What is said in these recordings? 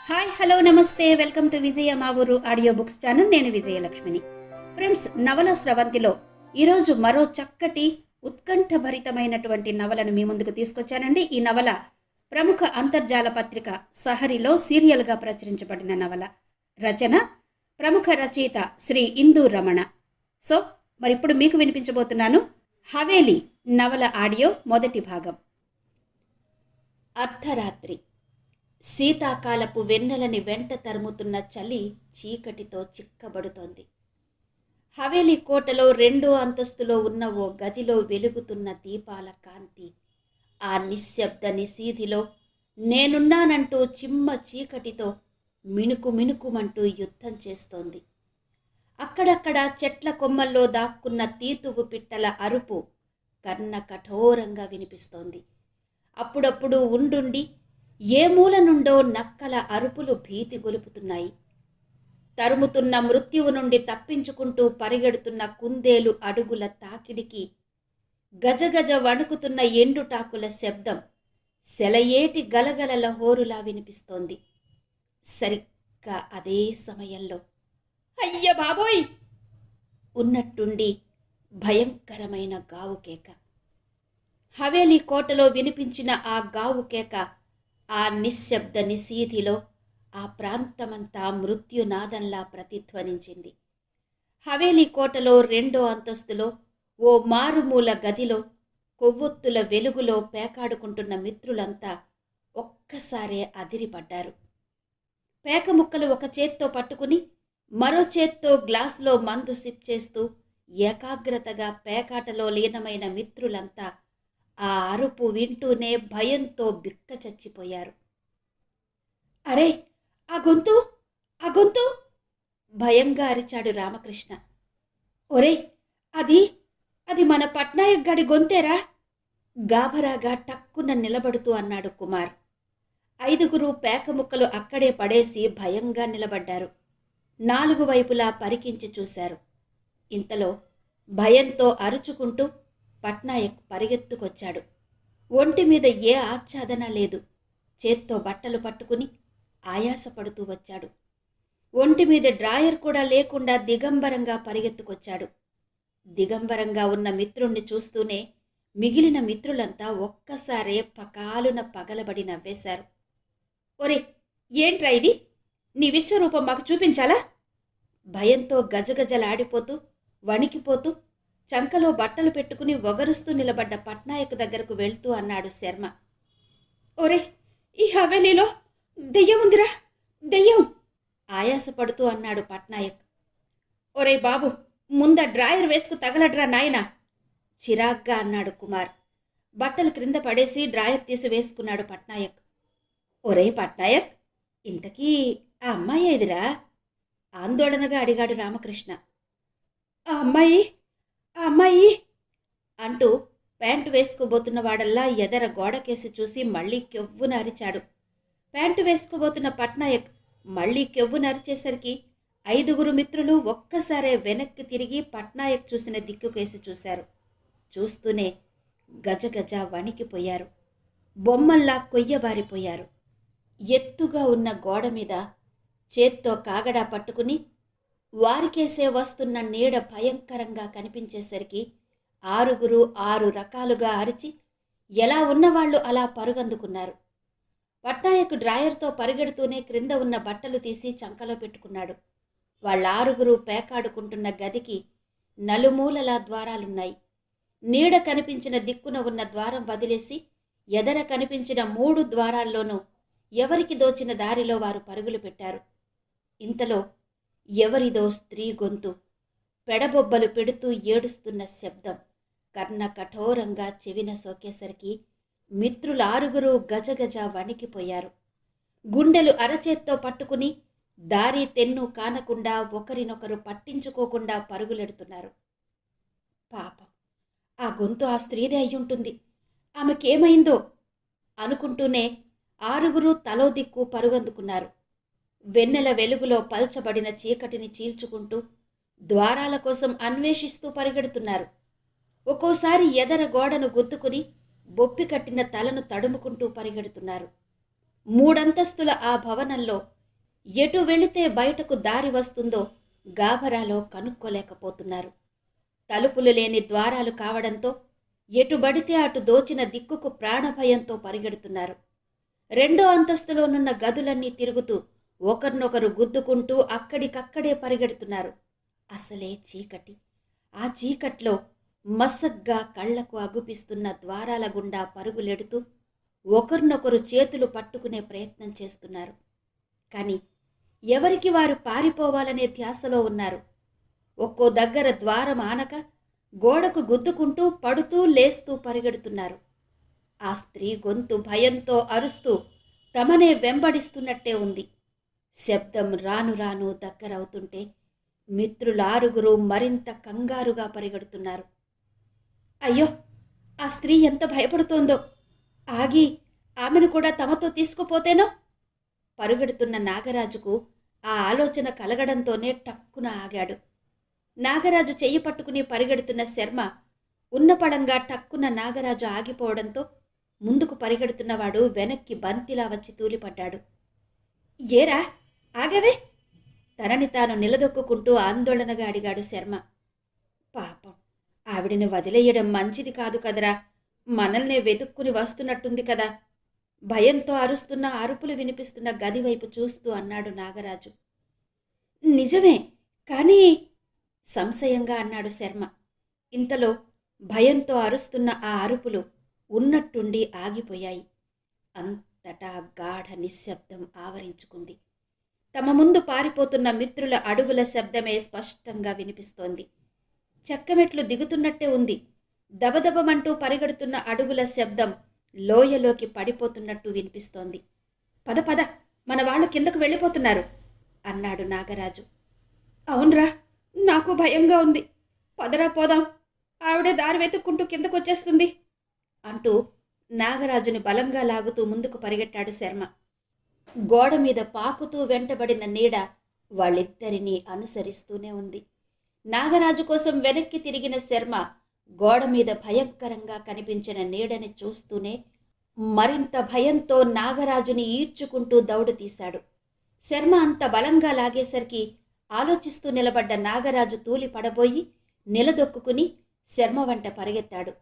Hi hello నమస్తే welcome to విజయ మా ఊరు ఆడియో బుక్స్ ఛానల్. నేను విజయలక్ష్మిని. ఫ్రెండ్స్, నవల స్రవంతిలో ఈరోజు మరో చక్కటి ఉత్కంఠభరితమైనటువంటి నవలను మీ ముందుకు తీసుకొచ్చానండి. ఈ నవల ప్రముఖ అంతర్జాల పత్రిక సహరిలో సీరియల్గా ప్రచురించబడిన నవల. రచన ప్రముఖ రచయిత శ్రీ ఇందూ రమణ. సో మరి ఇప్పుడు మీకు వినిపించబోతున్నాను హవేలీ నవల ఆడియో మొదటి భాగం. అర్ధరాత్రి. శీతాకాలపు వెన్నెలని వెంట తరుముతున్న చలి చీకటితో చిక్కబడుతోంది. హవేలీ కోటలో 2వ అంతస్తులో ఉన్న ఓ గదిలో వెలుగుతున్న దీపాల కాంతి ఆ నిశ్శబ్ద నిశీధిలో నేనున్నానంటూ చిమ్మ చీకటితో మిణుకు మిణుకుమంటూ యుద్ధం చేస్తోంది. అక్కడక్కడ చెట్ల కొమ్మల్లో దాక్కున్న తీతువు పిట్టల అరుపు కర్ణ కఠోరంగా వినిపిస్తోంది. అప్పుడప్పుడు ఉండుండి ఏ మూల నుండో నక్కల అరుపులు భీతి గొలుపుతున్నాయి. తరుముతున్న మృత్యువు నుండి తప్పించుకుంటూ పరిగెడుతున్న కుందేలు అడుగుల తాకిడికి గజగజ వణుకుతున్న ఎండుటాకుల శబ్దం సెలయేటి గలగలల హోరులా వినిపిస్తోంది. సరిగ్గా అదే సమయంలో అయ్య బాబోయ్ ఉన్నట్టుండి భయంకరమైన గావు కేక. హవేలీ కోటలో వినిపించిన ఆ గావు కేక ఆ నిశ్శబ్ద నిశీధిలో ఆ ప్రాంతమంతా మృత్యునాదంలా ప్రతిధ్వనించింది. హవేలీ కోటలో 2వ అంతస్తులో ఓ మారుమూల గదిలో కొవ్వొత్తుల వెలుగులో పేకాడుకుంటున్న మిత్రులంతా ఒక్కసారే అదిరిపడ్డారు. పేక ముక్కలు ఒక చేత్తో పట్టుకుని మరో చేత్తో గ్లాసులో మందు సిప్ చేస్తూ ఏకాగ్రతగా పేకాటలో లీనమైన మిత్రులంతా ఆ అరుపు వింటూనే భయంతో బిక్క చచ్చిపోయారు. అరే, ఆ గొంతు, ఆ గొంతు! భయంగా అరిచాడు రామకృష్ణ. ఒరేయ్, అది అది మన పట్నాయక్ గడి గొంతేరా! గాభరాగా టక్కున నిలబడుతూ అన్నాడు కుమార్. 5గురు పేక ముక్కలు అక్కడే పడేసి భయంగా నిలబడ్డారు. 4 వైపులా పరికించి చూశారు. ఇంతలో భయంతో అరుచుకుంటూ పట్నాయక్ పరిగెత్తుకొచ్చాడు. ఒంటి మీద ఏ ఆచ్ఛాదన లేదు. చేత్తో బట్టలు పట్టుకుని ఆయాసపడుతూ వచ్చాడు. ఒంటి మీద డ్రాయర్ కూడా లేకుండా దిగంబరంగా పరిగెత్తుకొచ్చాడు. దిగంబరంగా ఉన్న మిత్రుణ్ణి చూస్తూనే మిగిలిన మిత్రులంతా ఒక్కసారే పకాలున పగలబడి నవ్వేశారు. ఒరే, ఏంట్రా ఇది? నీ విశ్వరూపం మాకు చూపించాలా? భయంతో గజగజలాడిపోతూ వణికిపోతూ చంకలో బట్టలు పెట్టుకుని ఒగరుస్తూ నిలబడ్డ పట్నాయక్ దగ్గరకు వెళ్తూ అన్నాడు శర్మ. ఒరే, ఈ హవేలీలో దెయ్యం ఉందిరా, దెయ్యం! ఆయాసపడుతూ అన్నాడు పట్నాయక్. ఒరే బాబు, ముంద డ్రాయర్ వేసుకు తగలడ్రా నాయనా! చిరాగ్గా అన్నాడు కుమార్. బట్టలు క్రింద పడేసి డ్రాయర్ తీసి వేసుకున్నాడు పట్నాయక్. ఒరే పట్నాయక్, ఇంతకీ ఆ అమ్మాయి ఏదిరా? ఆందోళనగా అడిగాడు రామకృష్ణ. ఆ అమ్మాయి అంటూ ప్యాంటు వేసుకోబోతున్న వాడల్లా ఎదర గోడకేసి చూసి మళ్ళీ కెవ్వున అరిచాడు. ప్యాంటు వేసుకోబోతున్న పట్నాయక్ మళ్ళీ కెవ్వున అరిచేసరికి 5గురు మిత్రులు ఒక్కసారే వెనక్కి తిరిగి పట్నాయక్ చూసిన దిక్కుకేసి చూశారు. చూస్తూనే గజగజ వణికిపోయారు. బొమ్మల్లా కొయ్యబారిపోయారు. ఎత్తుగా ఉన్న గోడ మీద చేత్తో కాగడా పట్టుకుని వారికేసే వస్తున్న నీడ భయంకరంగా కనిపించేసరికి 6గురు 6 రకాలుగా అరిచి ఎలా ఉన్నవాళ్లు అలా పరుగందుకున్నారు. పట్నాయక్ డ్రాయర్తో పరిగెడుతూనే క్రింద ఉన్న బట్టలు తీసి చంకలో పెట్టుకున్నాడు. వాళ్ళ 6గురు పేకాడుకుంటున్న గదికి నలుమూలలా ద్వారాలున్నాయి. నీడ కనిపించిన దిక్కున ఉన్న ద్వారం వదిలేసి ఎదర కనిపించిన 3 ద్వారాల్లోనూ ఎవరికి దోచిన దారిలో వారు పరుగులు పెట్టారు. ఇంతలో ఎవరిదో స్త్రీ గొంతు, పెడబొబ్బలు పెడుతూ ఏడుస్తున్న శబ్దం కర్ణ కఠోరంగా చెవిన సోకేసరికి మిత్రులు 6గురు గజగజ వణికిపోయారు. గుండెలు అరచేత్తో పట్టుకుని దారి తెన్ను కానకుండా ఒకరినొకరు పట్టించుకోకుండా పరుగులెడుతున్నారు. పాపం, ఆ గొంతు ఆ స్త్రీదే అయ్యుంటుంది, ఆమెకేమైందో అనుకుంటూనే 6గురు తలో దిక్కు పరుగందుకున్నారు. వెన్నెల వెలుగులో పల్చబడిన చీకటిని చీల్చుకుంటూ ద్వారాల కోసం అన్వేషిస్తూ పరిగెడుతున్నారు. ఒక్కోసారి ఎదర గోడను గుద్దుకుని బొప్పి కట్టిన తలను తడుముకుంటూ పరిగెడుతున్నారు. మూడంతస్తుల ఆ భవనంలో ఎటు వెళితే బయటకు దారి వస్తుందో గాభరాలో కనుక్కోలేకపోతున్నారు. తలుపులు లేని ద్వారాలు కావడంతో ఎటుబడితే అటు దోచిన దిక్కుకు ప్రాణభయంతో పరిగెడుతున్నారు. రెండో అంతస్తులోనున్న గదులన్నీ తిరుగుతూ ఒకరినొకరు గుద్దుకుంటూ అక్కడికక్కడే పరిగెడుతున్నారు. అసలే చీకటి. ఆ చీకట్లో మసగ్గా కళ్లకు అగుపిస్తున్న ద్వారాల గుండా పరుగులెడుతూ ఒకరినొకరు చేతులు పట్టుకునే ప్రయత్నం చేస్తున్నారు. కానీ ఎవరికి వారు పారిపోవాలనే ధ్యాసలో ఉన్నారు. ఒక్కో దగ్గర ద్వారం ఆనక గోడకు గుద్దుకుంటూ పడుతూ లేస్తూ పరిగెడుతున్నారు. ఆ స్త్రీ గొంతు భయంతో అరుస్తూ తమనే వెంబడిస్తున్నట్టే ఉంది. శబ్దం రాను రాను దగ్గరవుతుంటే మిత్రులారుగురు మరింత కంగారుగా పరిగెడుతున్నారు. అయ్యో, ఆ స్త్రీ ఎంత భయపడుతోందో! ఆగి ఆమెను కూడా తమతో తీసుకుపోతేనో? పరుగెడుతున్న నాగరాజుకు ఆ ఆలోచన కలగడంతోనే టక్కున ఆగాడు. నాగరాజు చెయ్యి పట్టుకుని పరిగెడుతున్న శర్మ ఉన్నపడంగా టక్కున నాగరాజు ఆగిపోవడంతో ముందుకు పరిగెడుతున్నవాడు వెనక్కి బంతిలా వచ్చి తూలిపడ్డాడు. ఏరా, ఆగవే! తనని తాను నిలదొక్కుంటూ ఆందోళనగా అడిగాడు శర్మ. పాపం, ఆవిడని వదిలేయడం మంచిది కాదు కదరా. మనల్నే వెతుక్కుని వస్తున్నట్టుంది కదా. భయంతో అరుస్తున్న అరుపులు వినిపిస్తున్న గది వైపు చూస్తూ అన్నాడు నాగరాజు. నిజమే, కానీ సంశయంగా అన్నాడు శర్మ. ఇంతలో భయంతో అరుస్తున్న ఆ అరుపులు ఉన్నట్టుండి ఆగిపోయాయి. అంతటా గాఢ నిశ్శబ్దం ఆవరించుకుంది. తమ ముందు పారిపోతున్న మిత్రుల అడుగుల శబ్దమే స్పష్టంగా వినిపిస్తోంది. చెక్కమెట్లు దిగుతున్నట్టే ఉంది. దబదబమంటూ పరిగెడుతున్న అడుగుల శబ్దం లోయలోకి పడిపోతున్నట్టు వినిపిస్తోంది. పద పద, మన వాళ్ళు కిందకు వెళ్ళిపోతున్నారు అన్నాడు నాగరాజు. అవునరా, నాకు భయంగా ఉంది. పదరా పోదాం, ఆవిడే దారి వెతుక్కుంటూ కిందకొచ్చేస్తుంది అంటూ నాగరాజుని బలంగా లాగుతూ ముందుకు పరిగెట్టాడు శర్మ. గోడ మీద పాకుతూ వెంటబడిన నీడ వాళ్ళిద్దరినీ అనుసరిస్తూనే ఉంది. నాగరాజు కోసం వెనక్కి తిరిగిన శర్మ గోడ మీద భయంకరంగా కనిపించిన నీడని చూస్తూనే మరింత భయంతో నాగరాజుని ఈడ్చుకుంటూ దౌడు తీశాడు. శర్మ అంత బలంగా లాగేసరికి ఆలోచిస్తూ నిలబడ్డ నాగరాజు తూలి పడబోయి నిలదొక్కుని శర్మ వెంట పరిగెత్తాడు.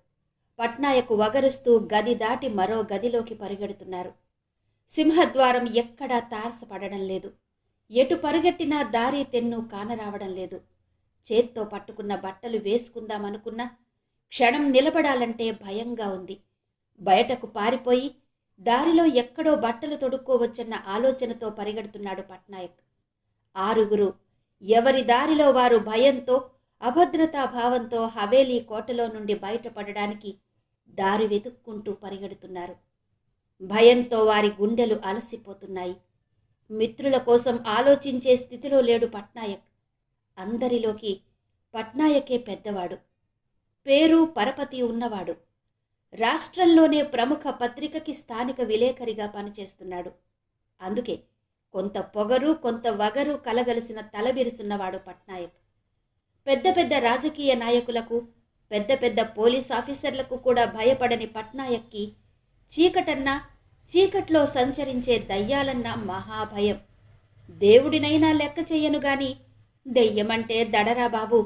పట్నాయకు వగరుస్తూ గది దాటి మరో గదిలోకి పరిగెడుతున్నారు. సింహద్వారం ఎక్కడా తారసపడడం లేదు. ఎటు పరిగెట్టినా దారి తెన్ను కానరావడం లేదు. చేత్తో పట్టుకున్న బట్టలు వేసుకుందామనుకున్నా క్షణం నిలబడాలంటే భయంగా ఉంది. బయటకు పారిపోయి దారిలో ఎక్కడో బట్టలు తొడుక్కోవచ్చన్న ఆలోచనతో పరిగెడుతున్నాడు పట్నాయక్. ఆరుగురు ఎవరి దారిలో వారు భయంతో అభద్రతాభావంతో హవేలీ కోటలో నుండి బయటపడడానికి దారి వెతుక్కుంటూ పరిగెడుతున్నారు. భయంతో వారి గుండెలు అలసిపోతున్నాయి. మిత్రుల కోసం ఆలోచించే స్థితిలో లేడు పట్నాయక్. అందరిలోకి పట్నాయకే పెద్దవాడు. పేరు పరపతి ఉన్నవాడు. రాష్ట్రంలోనే ప్రముఖ పత్రికకి స్థానిక విలేకరిగా పనిచేస్తున్నాడు. అందుకే కొంత పొగరు కొంత వగరు కలగలిసిన తలబిరుసున్నవాడు పట్నాయక్. పెద్ద పెద్ద రాజకీయ నాయకులకు పెద్ద పెద్ద పోలీస్ ఆఫీసర్లకు కూడా భయపడని పట్నాయక్కి చీకటన్నా చీకట్లో సంచరించే దయ్యాలన్నా మహాభయం. దేవుడినైనా లెక్క చెయ్యను గాని దెయ్యమంటే దడరా బాబు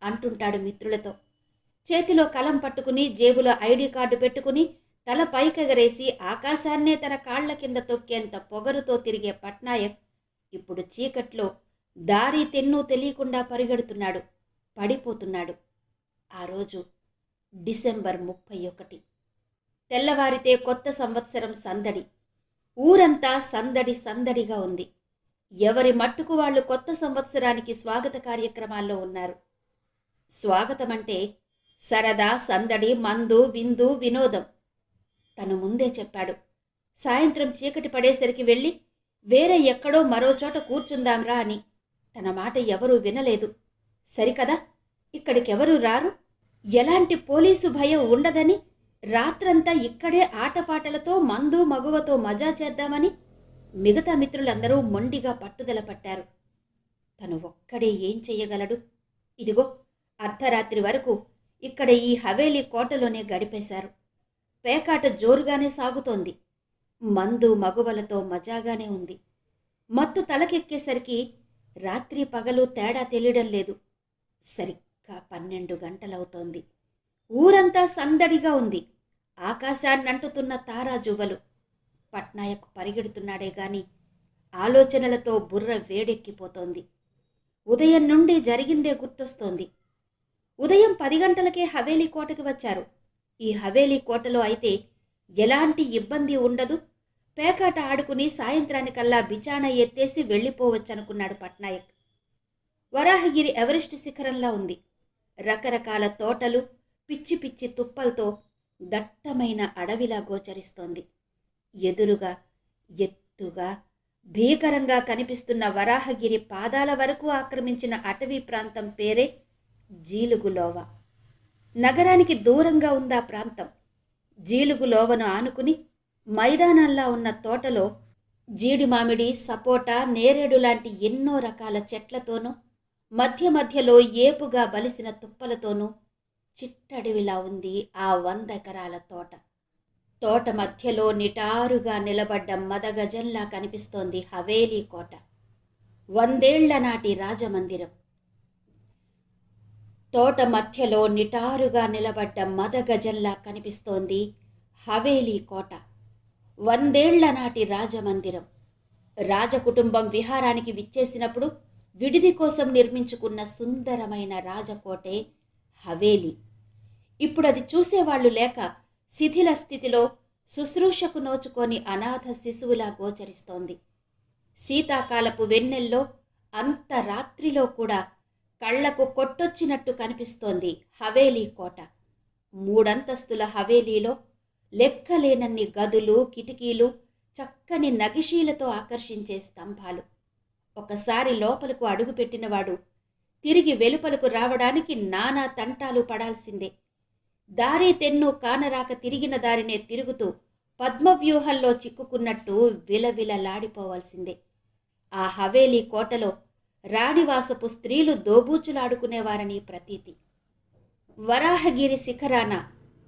అంటుంటాడు మిత్రులతో. చేతిలో కలం పట్టుకుని జేబులో ఐడి కార్డు పెట్టుకుని తల పైకెగరేసి ఆకాశాన్నే తన కాళ్ల కింద తొక్కేంత పొగరుతో తిరిగే పట్నాయక్ ఇప్పుడు చీకట్లో దారి తెన్ను తెలియకుండా పరిగెడుతున్నాడు. పడిపోతున్నాడు. ఆ రోజు డిసెంబర్ 31. తెల్లవారితే కొత్త సంవత్సరం సందడి. ఊరంతా సందడి సందడిగా ఉంది. ఎవరి మట్టుకు వాళ్ళు కొత్త సంవత్సరానికి స్వాగత కార్యక్రమాల్లో ఉన్నారు. స్వాగతమంటే సరదా, సందడి, మందు, విందు, వినోదం. తను ముందే చెప్పాడు. సాయంత్రం చీకటి పడేసరికి వెళ్ళి వేరే ఎక్కడో మరోచోట కూర్చుందాంరా అని. తన మాట ఎవరూ వినలేదు. సరికదా, ఇక్కడికెవరూ రారు, ఎలాంటి పోలీసు భయం ఉండదని రాత్రంతా ఇక్కడే ఆటపాటలతో మందు మగువతో మజా చేద్దామని మిగతా మిత్రులందరూ మొండిగా పట్టుదల పట్టారు. తను ఒక్కడే ఏం చెయ్యగలడు? ఇదిగో అర్ధరాత్రి వరకు ఇక్కడ ఈ హవేలీ కోటలోనే గడిపేశారు. పేకాట జోరుగానే సాగుతోంది. మందు మగువలతో మజాగానే ఉంది. మత్తు తలకెక్కేసరికి రాత్రి పగలు తేడా తెలియడం లేదు. సరిగ్గా 12 గంటలవుతోంది. ఊరంతా సందడిగా ఉంది. ఆకాశాన్నంటుతున్న తారాజువ్వలు. పట్నాయక్ పరిగెడుతున్నాడే గాని ఆలోచనలతో బుర్ర వేడెక్కిపోతోంది. ఉదయం నుండి జరిగిందే గుర్తొస్తోంది. ఉదయం 10 గంటలకే హవేలీ కోటకి వచ్చారు. ఈ హవేలీ కోటలో అయితే ఎలాంటి ఇబ్బంది ఉండదు. పేకాట ఆడుకుని సాయంత్రానికల్లా బిచాణ ఎత్తేసి వెళ్ళిపోవచ్చనుకున్నాడు పట్నాయక్. వరాహగిరి ఎవరెస్ట్ శిఖరంలా ఉంది. రకరకాల తోటలు, పిచ్చి పిచ్చి తుప్పలతో దట్టమైన అడవిలా గోచరిస్తోంది. ఎదురుగా ఎత్తుగా భీకరంగా కనిపిస్తున్న వరాహగిరి పాదాల వరకు ఆక్రమించిన అటవీ ప్రాంతం పేరే జీలుగులోవ. నగరానికి దూరంగా ఉందా ప్రాంతం. జీలుగులోవను ఆనుకుని మైదానంలా ఉన్న తోటలో జీడి మామిడి, సపోటా, నేరేడు లాంటి ఎన్నో రకాల చెట్లతోనూ మధ్య మధ్యలో ఏపుగా బలిసిన తుప్పలతోనూ చిట్టడివిలా ఉంది ఆ 100 ఎకరాల తోట. తోట మధ్యలో నిటారుగా నిలబడ్డ మదగజంలా కనిపిస్తోంది హవేలీ కోట. 100 ఏళ్ల నాటి రాజమందిరం. తోట మధ్యలో నిటారుగా నిలబడ్డ మదగజంలా కనిపిస్తోంది హవేలీ కోట. 100 ఏళ్ల నాటి రాజమందిరం. రాజకుటుంబం విహారానికి విచ్చేసినప్పుడు విడిది కోసం నిర్మించుకున్న సుందరమైన రాజకోటే హవేలీ. ఇప్పుడది చూసేవాళ్లు లేక శిథిల స్థితిలో శుశ్రూషకు నోచుకొని అనాథ శిశువులా గోచరిస్తోంది. శీతాకాలపు వెన్నెల్లో అంత రాత్రిలో కూడా కళ్లకు కొట్టొచ్చినట్టు కనిపిస్తోంది హవేలీ కోట. 3 అంతస్తుల హవేలీలో లెక్కలేనన్ని గదులు, కిటికీలు, చక్కని నగిషీలతో ఆకర్షించే స్తంభాలు. ఒకసారి లోపలకు అడుగుపెట్టినవాడు తిరిగి వెలుపలకు రావడానికి నానా తంటాలు పడాల్సిందే. దారి తెన్ను కానరాక తిరిగిన దారినే తిరుగుతూ పద్మవ్యూహంలో చిక్కుకున్నట్టు విలవిలలాడిపోవాల్సిందే. ఆ హవేలీ కోటలో రాణివాసపు స్త్రీలు దోబూచులాడుకునేవారని ప్రతీతి. వరాహగిరి శిఖరాన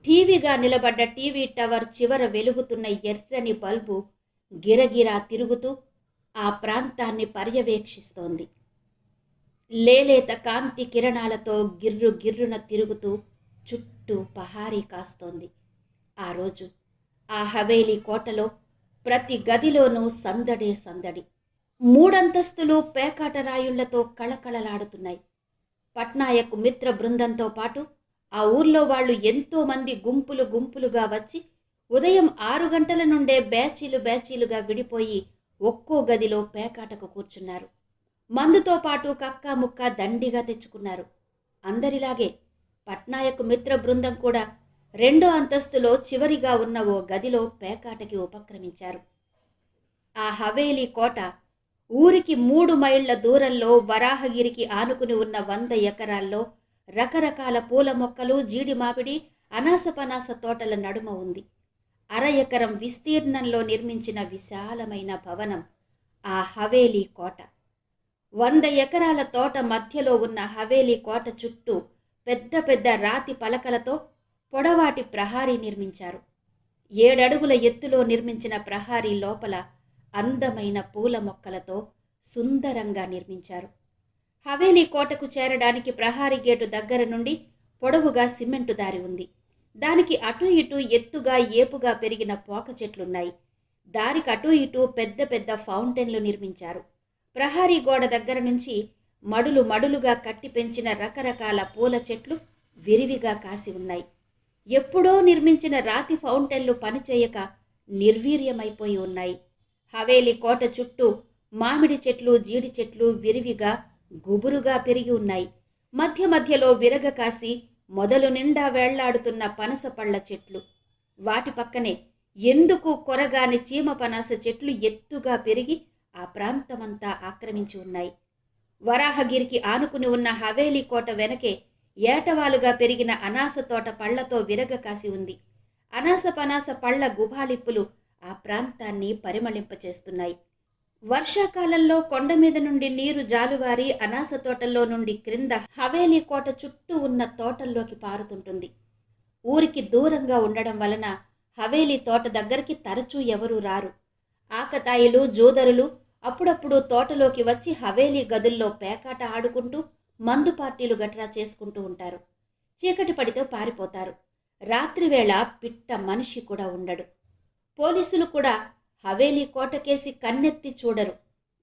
టీవీగా నిలబడ్డ టీవీ టవర్ చివర వెలుగుతున్న ఎర్రని బల్బు గిరగిరా తిరుగుతూ ఆ ప్రాంతాన్ని పర్యవేక్షిస్తోంది. లేలేత కాంతి కిరణాలతో గిర్రు గిర్రున తిరుగుతూ చుట్టూ పహారీ కాస్తోంది. ఆ రోజు ఆ హవేలీ కోటలో ప్రతి గదిలోనూ సందడే సందడి. 3 అంతస్తులు పేకాట రాయుళ్లతో కళకళలాడుతున్నాయి. పట్నాయక్ మిత్ర బృందంతో పాటు ఆ ఊర్లో వాళ్ళు ఎంతో మంది గుంపులు గుంపులుగా వచ్చి ఉదయం 6 గంటల నుండే బ్యాచీలుగా విడిపోయి ఒక్కో గదిలో పేకాటకు కూర్చున్నారు. మందుతో పాటు కక్కా ముక్క దండిగా తెచ్చుకున్నారు. అందరిలాగే పట్నాయక్ మిత్ర బృందం కూడా 2వ అంతస్తులో చివరిగా ఉన్న ఓ గదిలో పేకాటకి ఉపక్రమించారు. ఆ హవేలీ కోట ఊరికి 3 మైళ్ల దూరంలో వరాహగిరికి ఆనుకుని ఉన్న 100 ఎకరాల్లో రకరకాల పూల మొక్కలు, జీడి మామిడి, అనాసపనాస తోటల నడుమ ఉంది. 1/2 ఎకరం విస్తీర్ణంలో నిర్మించిన విశాలమైన భవనం ఆ హవేలీ కోట. 100 ఎకరాల తోట మధ్యలో ఉన్న హవేలీ కోట చుట్టూ పెద్ద పెద్ద రాతి పలకలతో పొడవాటి ప్రహారీ నిర్మించారు. 7 అడుగుల ఎత్తులో నిర్మించిన ప్రహారీ లోపల అందమైన పూల మొక్కలతో సుందరంగా నిర్మించారు. హవేలీ కోటకు చేరడానికి ప్రహారీ గేటు దగ్గర నుండి పొడవుగా సిమెంటు దారి ఉంది. దానికి అటూ ఇటూ ఎత్తుగా ఏపుగా పెరిగిన పోక చెట్లున్నాయి. దారికి అటూ ఇటూ పెద్ద పెద్ద ఫౌంటైన్లు నిర్మించారు. ప్రహారీ గోడ దగ్గర నుంచి మడులు మడులుగా కట్టి పెంచిన రకరకాల పూల చెట్లు విరివిగా కాసి ఉన్నాయి. ఎప్పుడో నిర్మించిన రాతి ఫౌంటైన్లు పనిచేయక నిర్వీర్యమైపోయి ఉన్నాయి. హవేలీ కోట చుట్టూ మామిడి చెట్లు, జీడి చెట్లు విరివిగా గుబురుగా పెరిగి ఉన్నాయి. మధ్య మధ్యలో విరగ కాసి మొదలు నిండా వేళ్లాడుతున్న పనస పళ్ళ చెట్లు. వాటి పక్కనే ఎందుకు కొరగాని చీమ పనాస చెట్లు ఎత్తుగా పెరిగి ఆ ప్రాంతమంతా ఆక్రమించి ఉన్నాయి. వరాహగిరికి ఆనుకుని ఉన్న హవేలీ కోట వెనకే ఏటవాలుగా పెరిగిన అనాస తోట పళ్లతో విరగ కాసి ఉంది. అనాస పనాస పళ్ల గుబాళిప్పులు ఆ ప్రాంతాన్ని పరిమళింపచేస్తున్నాయి. వర్షాకాలంలో కొండ మీద నుండి నీరు జాలువారి అనాస తోటల్లో నుండి క్రింద హవేలీ కోట చుట్టూ ఉన్న తోటల్లోకి పారుతుంటుంది. ఊరికి దూరంగా ఉండడం వలన హవేలీ తోట దగ్గరికి తరచూ ఎవరూ రారు. ఆకతాయిలు, జూదరులు అప్పుడప్పుడు తోటలోకి వచ్చి హవేలీ గదుల్లో పేకాట ఆడుకుంటూ మందు పార్టీలు గట్రా చేసుకుంటూ ఉంటారు. చీకటి పడితే పారిపోతారు. రాత్రివేళ పిట్ట మనిషి కూడా ఉండడు. పోలీసులు కూడా హవేలీ కోటకేసి కన్నెత్తి చూడరు.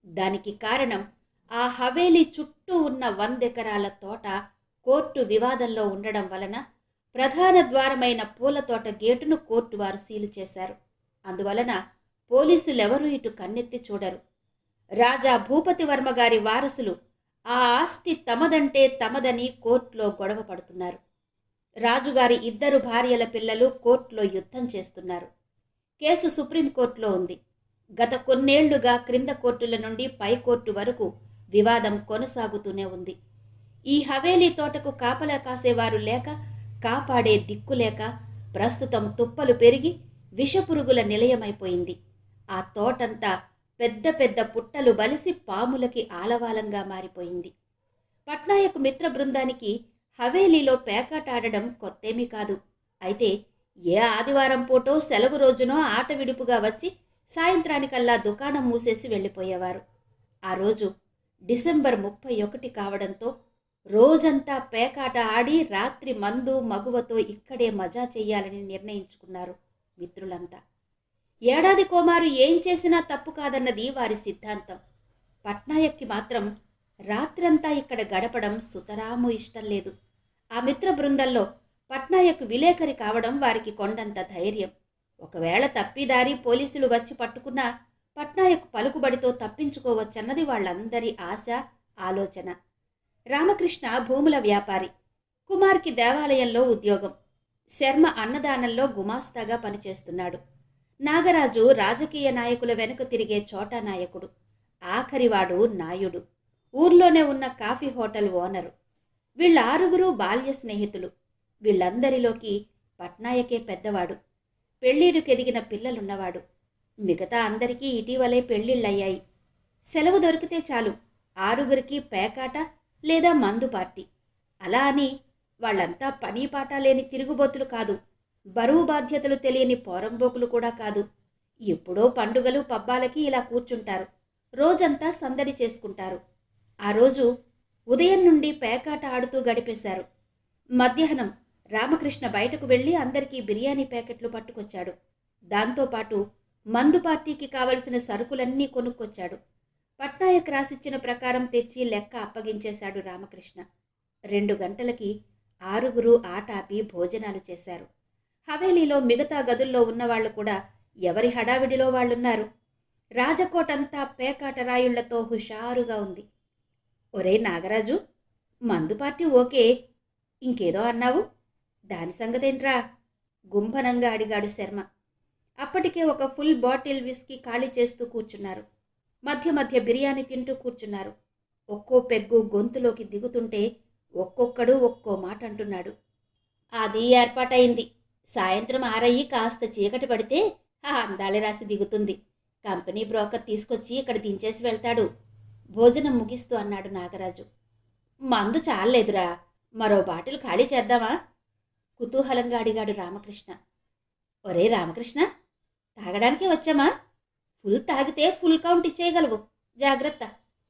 దానికి కారణం ఆ హవేలీ చుట్టూ ఉన్న 100 ఎకరాల తోట కోర్టు వివాదంలో ఉండడం వలన ప్రధాన ద్వారమైన పూల తోట గేటును కోర్టు వారు సీలు చేశారు. అందువలన పోలీసులెవరూ ఇటు కన్నెత్తి చూడరు. రాజా భూపతివర్మ గారి వారసులు ఆ ఆస్తి తమదంటే తమదని కోర్టులో గొడవ పడుతున్నారు. రాజుగారి 2 భార్యల పిల్లలు కోర్టులో యుద్ధం చేస్తున్నారు. కేసు సుప్రీంకోర్టులో ఉంది. గత కొన్నేళ్లుగా క్రింద కోర్టుల నుండి పై కోర్టు వరకు వివాదం కొనసాగుతూనే ఉంది. ఈ హవేలీ తోటకు కాపలా కాసేవారు లేక, కాపాడే దిక్కు లేక ప్రస్తుతం తుప్పలు పెరిగి విషపురుగుల నిలయమైపోయింది. ఆ తోటంతా పెద్ద పెద్ద పుట్టలు బలిసి పాములకి ఆలవాలంగా మారిపోయింది. పట్నాయక్ మిత్ర బృందానికి హవేలీలో పేకాట ఆడడం కొత్తేమీ కాదు. అయితే ఏ ఆదివారం పూటో సెలవు రోజునో ఆట విడుపుగా వచ్చి సాయంత్రానికల్లా దుకాణం మూసేసి వెళ్ళిపోయేవారు. ఆ రోజు డిసెంబర్ 31 కావడంతో రోజంతా పేకాట ఆడి రాత్రి మందు మగువతో ఇక్కడే మజా చెయ్యాలని నిర్ణయించుకున్నారు మిత్రులంతా. ఏడాది కోమారు ఏం చేసినా తప్పు కాదన్నది వారి సిద్ధాంతం. పట్నాయక్కి మాత్రం రాత్రంతా ఇక్కడ గడపడం సుతరాము ఇష్టం లేదు. ఆ మిత్ర బృందంలో పట్నాయక్ విలేకరి కావడం వారికి కొండంత ధైర్యం. ఒకవేళ తప్పిదారి పోలీసులు వచ్చి పట్టుకున్నా పట్నాయక్ పలుకుబడితో తప్పించుకోవచ్చన్నది వాళ్ళందరి ఆశ, ఆలోచన. రామకృష్ణ భూముల వ్యాపారి. కుమార్కి దేవాలయంలో ఉద్యోగం. శర్మ అన్నదానంలో గుమాస్తాగా పనిచేస్తున్నాడు. నాగరాజు రాజకీయ నాయకుల వెనుక తిరిగే చోటా నాయకుడు. ఆఖరివాడు నాయుడు, ఊర్లోనే ఉన్న కాఫీ హోటల్ ఓనరు. వీళ్ళారుగురు బాల్య స్నేహితులు. వీళ్ళందరిలోకి పట్నాయకే పెద్దవాడు. పెళ్ళీడుకెదిగిన పిల్లలున్నవాడు. మిగతా అందరికీ ఇటీవలే పెళ్ళిళ్ళయ్యాయి. సెలవు దొరికితే చాలు ఆరుగురికి పేకాట లేదా మందు పార్టీ. అలా అని వాళ్ళంతా పని పాట లేని తిరుగుబోతులు కాదు. బరువు బాధ్యతలు తెలియని పోరంబోకులు కూడా కాదు. ఎప్పుడో పండుగలు పబ్బాలకి ఇలా కూర్చుంటారు. రోజంతా సందడి చేసుకుంటారు. ఆ రోజు ఉదయం నుండి పేకాట ఆడుతూ గడిపేశారు. మధ్యాహ్నం రామకృష్ణ బయటకు వెళ్ళి అందరికీ బిర్యానీ ప్యాకెట్లు పట్టుకొచ్చాడు. దాంతోపాటు మందు పార్టీకి కావలసిన సరుకులన్నీ కొనుక్కొచ్చాడు. పట్నాయక్ రాసిచ్చిన ప్రకారం తెచ్చి లెక్క అప్పగించేశాడు రామకృష్ణ. 2 గంటలకి ఆరుగురు ఆటాపి భోజనాలు చేశారు. హవేలీలో మిగతా గదుల్లో ఉన్నవాళ్లు కూడా ఎవరి హడావిడిలో వాళ్ళున్నారు. రాజకోటంతా పేకాట రాయుళ్లతో హుషారుగా ఉంది. ఒరే నాగరాజు, మందు పార్టీ ఓకే, ఇంకేదో అన్నావు, దాని సంగతేంట్రా? గుంభనంగా అడిగాడు శర్మ. అప్పటికే ఒక ఫుల్ బాటిల్ విస్కీ ఖాళీ చేస్తూ కూర్చున్నారు. మధ్య మధ్య బిర్యానీ తింటూ కూర్చున్నారు. ఒక్కో పెగ్గు గొంతులోకి దిగుతుంటే ఒక్కొక్కడు ఒక్కో మాట అంటున్నాడు. అది ఏర్పాటైంది. సాయంత్రం ఆరయ్యి కాస్త చీకటి పడితే ఆ అందాలి రాసి దిగుతుంది. కంపెనీ బ్రోకర్ తీసుకొచ్చి ఇక్కడ దించేసి వెళ్తాడు. భోజనం ముగిస్తూ అన్నాడు నాగరాజు. మందు చాలేదురా, మరో బాటిల్ ఖాళీ చేద్దామా? కుతూహలంగా అడిగాడు రామకృష్ణ. ఒరే రామకృష్ణ, తాగడానికే వచ్చామా? ఫుల్ తాగితే ఫుల్ కౌంట్ ఇచ్చేయగలవు. జాగ్రత్త,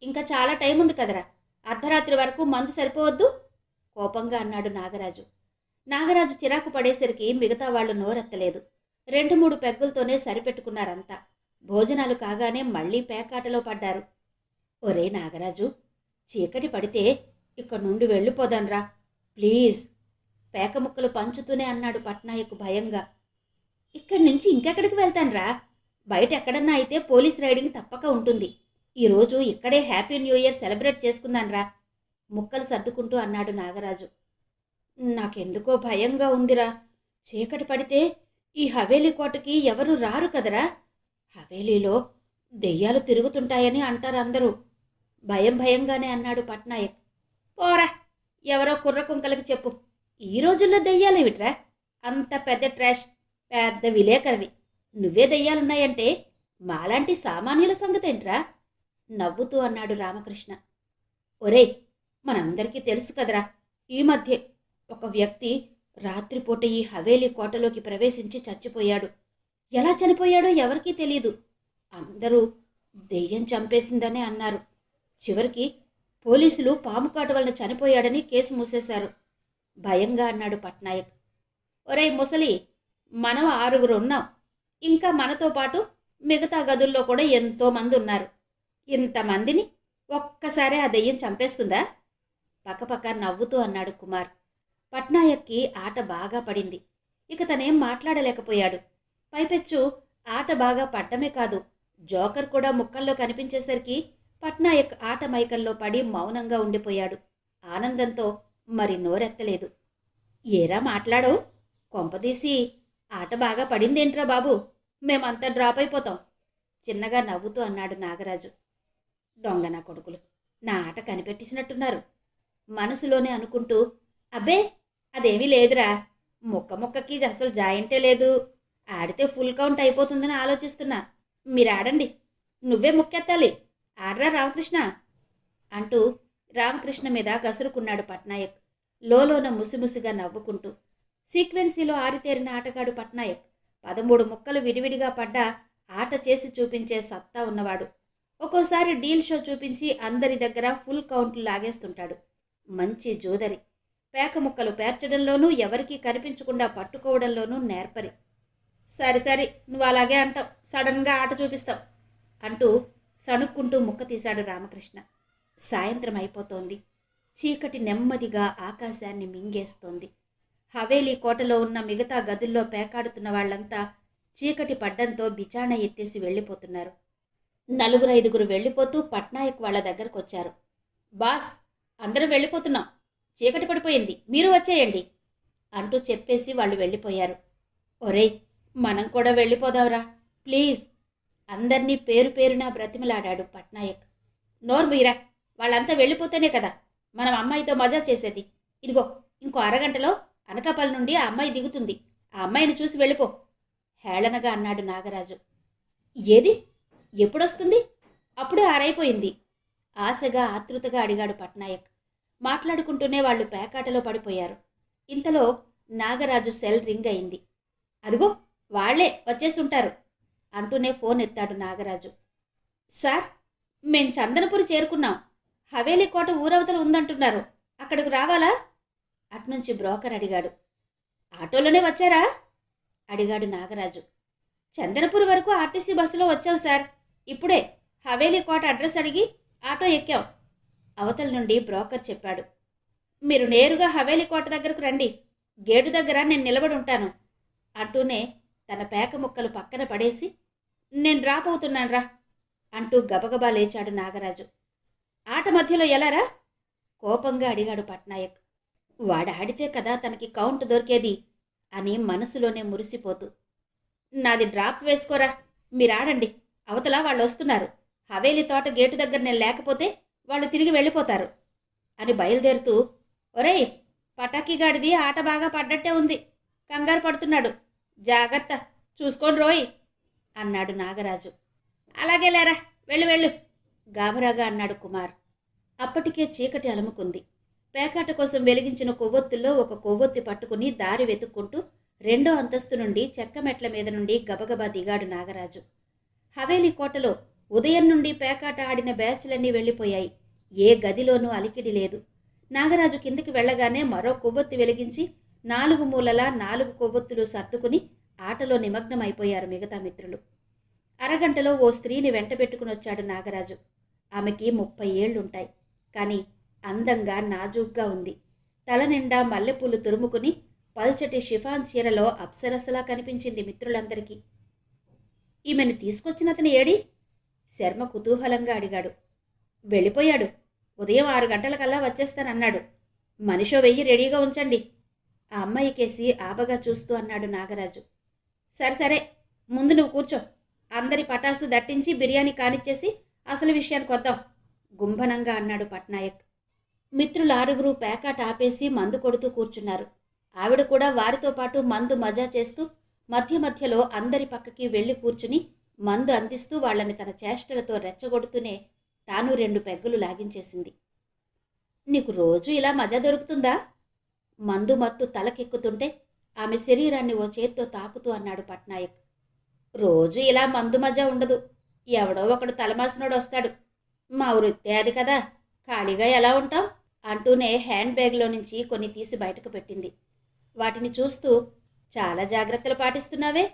ఇంకా చాలా టైం ఉంది కదరా. అర్ధరాత్రి వరకు మందు సరిపోవద్దు, కోపంగా అన్నాడు నాగరాజు. నాగరాజు చిరాకు పడేసరికి మిగతా వాళ్ళు నోరెత్తలేదు. 2-3 పెగ్గులతోనే సరిపెట్టుకున్నారంతా. భోజనాలు కాగానే మళ్లీ పేకాటలో పడ్డారు. ఒరే నాగరాజు, చీకటి పడితే ఇక్కడ నుండి వెళ్ళిపోదాన్రా ప్లీజ్, పేక ముక్కలు పంచుతూనే అన్నాడు పట్నాయక్ భయంగా. ఇక్కడి నుంచి ఇంకెక్కడికి వెళ్తాన్రా? బయట ఎక్కడన్నా అయితే పోలీస్ రైడింగ్ తప్పక ఉంటుంది. ఈరోజు ఇక్కడే హ్యాపీ న్యూ ఇయర్ సెలబ్రేట్ చేసుకుందాన్రా, ముక్కలు సర్దుకుంటూ అన్నాడు నాగరాజు. నాకెందుకో భయంగా ఉందిరా. చీకటి పడితే ఈ హవేలీ కోటకి ఎవరు రారు కదరా. హవేలీలో దెయ్యాలు తిరుగుతుంటాయని అంటారు అందరూ, భయం భయంగానే అన్నాడు పట్నాయక్. పోరా, ఎవరో కుర్ర కుంకలకి చెప్పు. ఈ రోజుల్లో దెయ్యాలేమిట్రా? అంత పెద్ద ట్రాష్, పెద్ద విలేకరివి. నువ్వే దెయ్యాలున్నాయంటే మాలాంటి సామాన్యుల సంగతేంట్రా? నవ్వుతూ అన్నాడు రామకృష్ణ. ఒరేయ్, మనందరికీ తెలుసు కదరా, ఈ మధ్య ఒక వ్యక్తి రాత్రిపూట ఈ హవేలీ కోటలోకి ప్రవేశించి చచ్చిపోయాడు. ఎలా చనిపోయాడో ఎవరికీ తెలియదు. అందరూ దెయ్యం చంపేసిందనే అన్నారు. చివరికి పోలీసులు పాము కాటు వలన చనిపోయాడని కేసు మూసేశారు. భయంగా అన్నాడు పట్నాయక్. ఒరేయ్ ముసలి, మనం 6 ఉన్నాం. ఇంకా మనతో పాటు మిగతా గదుల్లో కూడా ఎంతోమంది ఉన్నారు. ఇంతమందిని ఒక్కసారే ఆ దెయ్యం చంపేస్తుందా? పక్కపక్క నవ్వుతూ అన్నాడు కుమార్. పట్నాయక్కి ఆట బాగా పడింది. ఇక తనేం మాట్లాడలేకపోయాడు. పైపెచ్చు ఆట బాగా పడ్డమే కాదు, జోకర్ కూడా ముక్కల్లో కనిపించేసరికి పట్నాయక్ ఆట మైకల్లో పడి మౌనంగా ఉండిపోయాడు. ఆనందంతో మరి నోరెత్తలేదు. ఏరా మాట్లాడవు? కొంపదీసి ఆట బాగా పడిందేంట్రా బాబు, మేమంతా డ్రాప్ అయిపోతాం చిన్నగా నవ్వుతూ అన్నాడు నాగరాజు. దొంగ నా కొడుకులు, నా ఆట కనిపెట్టేసినట్టున్నారు మనసులోనే అనుకుంటూ. అబ్బే అదేమీ లేదురా, ముక్క ముక్కకి అసలు జాయింటే లేదు. ఆడితే ఫుల్ కౌంట్ అయిపోతుందని ఆలోచిస్తున్నా. మీరు ఆడండి, నువ్వే ముక్కెత్తాలి, ఆడరా రామకృష్ణ అంటూ రామకృష్ణ మీద కసురుకున్నాడు పట్నాయక్, లోలోన ముసిముసిగా నవ్వుకుంటూ. సీక్వెన్సీలో ఆరితేరిన ఆటగాడు పట్నాయక్. 13 ముక్కలు విడివిడిగా పడ్డా ఆట చేసి చూపించే సత్తా ఉన్నవాడు. ఒక్కోసారి డీల్ షో చూపించి అందరి దగ్గర ఫుల్ కౌంట్లు లాగేస్తుంటాడు. మంచి జోదరి. పేక ముక్కలు పేర్చడంలోనూ ఎవరికీ కనిపించకుండా పట్టుకోవడంలోనూ నేర్పరి. సరి సరి, నువ్వు అలాగే అంటావు, సడన్గా ఆట చూపిస్తావు అంటూ సణుక్కుంటూ ముక్క తీశాడు రామకృష్ణ. సాయంత్రం అయిపోతోంది. చీకటి నెమ్మదిగా ఆకాశాన్ని మింగేస్తోంది. హవేలీ కోటలో ఉన్న మిగతా గదుల్లో పేకాడుతున్న వాళ్లంతా చీకటి పడ్డంతో బిచాణ ఎత్తేసి వెళ్ళిపోతున్నారు. 4-5 వెళ్ళిపోతూ పట్నాయక్ వాళ్ల దగ్గరకొచ్చారు. బాస్, అందరం వెళ్ళిపోతున్నాం, చీకటి పడిపోయింది, మీరు వచ్చేయండి అంటూ చెప్పేసి వాళ్ళు వెళ్ళిపోయారు. ఒరేయ్, మనం కూడా వెళ్ళిపోదాంరా ప్లీజ్, అందర్నీ పేరు పేరునా బ్రతిమలాడాడు పట్నాయక్. నోర్మీరా, వాళ్ళంతా వెళ్ళిపోతేనే కదా మనం అమ్మాయితో మజా చేసేది. ఇదిగో ఇంకో అరగంటలో అనకాపల్లి నుండి ఆ అమ్మాయి దిగుతుంది, ఆ అమ్మాయిని చూసి వెళ్ళిపో హేళనగా అన్నాడు నాగరాజు. ఏది, ఎప్పుడొస్తుంది? అప్పుడే 6 అయిపోయింది ఆశగా ఆతృతగా అడిగాడు పట్నాయక్. మాట్లాడుకుంటూనే వాళ్ళు పేకాటలో పడిపోయారు. ఇంతలో నాగరాజు సెల్ రింగ్ అయింది. అదిగో వాళ్లే వచ్చేసుంటారు అంటూనే ఫోన్ ఎత్తాడు నాగరాజు. సార్, మేం చందనపురి చేరుకున్నాం, హవేలీ కోట ఊరవతల ఉందంటున్నారు, అక్కడికి రావాలా అట్నుంచి బ్రోకర్ అడిగాడు. ఆటోలోనే వచ్చారా అడిగాడు నాగరాజు. చందనపురి వరకు ఆర్టీసీ బస్సులో వచ్చాం సార్, ఇప్పుడే హవేలీ కోట అడ్రస్ అడిగి ఆటో ఎక్కాం అవతల నుండి బ్రోకర్ చెప్పాడు. మీరు నేరుగా హవేలీ కోట దగ్గరకు రండి, గేటు దగ్గర నేను నిలబడి ఉంటాను అంటూనే తన పేక ముక్కలు పక్కన పడేసి నేను డ్రాప్ అవుతున్నాన్రా అంటూ గబగబా లేచాడు నాగరాజు. ఆట మధ్యలో ఎలారా కోపంగా అడిగాడు పట్నాయక్. వాడాడితే కదా తనకి కౌంట్ దొరికేది అని మనసులోనే మురిసిపోతూ. నాది డ్రాప్ వేసుకోరా, మీరాడండి, అవతల వాళ్ళు వస్తున్నారు, హవేలీ తోట గేటు దగ్గర నేను లేకపోతే వాళ్ళు తిరిగి వెళ్ళిపోతారు అని బయలుదేరుతూ. ఒరేయ్, పటాకీగాడిది ఆట బాగా పడ్డట్టే ఉంది, కంగారు పడుతున్నాడు, జాగ్రత్త చూసుకోండి రోయ్ అన్నాడు నాగరాజు. అలాగే లేరా, వెళ్ళు వెళ్ళు గాబరాగా అన్నాడు కుమార్. అప్పటికే చీకటి అలముకుంది. పేకాట కోసం వెలిగించిన కొవ్వొత్తుల్లో ఒక కొవ్వొత్తి పట్టుకుని దారి వెతుక్కుంటూ 2వ అంతస్తు నుండి చెక్క మెట్ల మీద నుండి గబగబా దిగాడు నాగరాజు. హవేలీ కోటలో ఉదయం నుండి పేకాట ఆడిన బ్యాచ్లన్నీ వెళ్ళిపోయాయి. ఏ గదిలోనూ అలికిడి లేదు. నాగరాజు కిందికి వెళ్లగానే మరో కొవ్వొత్తి వెలిగించి 4 మూలలా 4 కొవ్వొత్తులు సర్దుకుని ఆటలో నిమగ్నమైపోయారు మిగతా మిత్రులు. అరగంటలో ఓ స్త్రీని వెంటబెట్టుకునొచ్చాడు నాగరాజు. ఆమెకి 30 ఏళ్లుంటాయి. కానీ అందంగా నాజూగ్గా ఉంది. తల నిండా మల్లెపూలు తురుముకుని పల్చటి షిఫాన్ చీరలో అప్సరసలా కనిపించింది మిత్రులందరికీ. ఈమెను తీసుకొచ్చినతని ఏడి? శర్మ కుతూహలంగా అడిగాడు. వెళ్ళిపోయాడు, ఉదయం 6 గంటలకల్లా వచ్చేస్తానన్నాడు. మనిషో వెయ్యి రెడీగా ఉంచండి ఆ అమ్మాయి కేసి ఆబగా చూస్తూ అన్నాడు నాగరాజు. సరే సరే, ముందు నువ్వు కూర్చో, అందరి పటాసు దట్టించి బిర్యానీ కానిచ్చేసి అసలు విషయానికి వద్దాం గుంభనంగా అన్నాడు పట్నాయక్. మిత్రులు 6 పేకాట ఆపేసి మందు కొడుతూ కూర్చున్నారు. ఆవిడ కూడా వారితో పాటు మందు మజా చేస్తూ మధ్య మధ్యలో అందరి పక్కకి వెళ్ళి కూర్చుని మందు అందిస్తూ వాళ్ళని తన చేష్టలతో రెచ్చగొడుతూనే తాను 2 పెగ్గులు లాగించేసింది. నీకు రోజు ఇలా మజా దొరుకుతుందా? మందు మత్తు తలకెక్కుతుంటే ఆమె శరీరాన్ని ఓ చేత్తో తాకుతూ అన్నాడు పట్నాయక్. రోజు ఇలా మందు మజా ఉండదు. ఎవడో ఒకడు తలమాసినోడు వస్తాడు. మా వృత్తే అది కదా, ఖాళీగా ఎలా ఉంటాం అంటూనే హ్యాండ్ బ్యాగ్లో నుంచి కొన్ని తీసి బయటకు పెట్టింది. వాటిని చూస్తూ, చాలా జాగ్రత్తలు పాటిస్తున్నావే?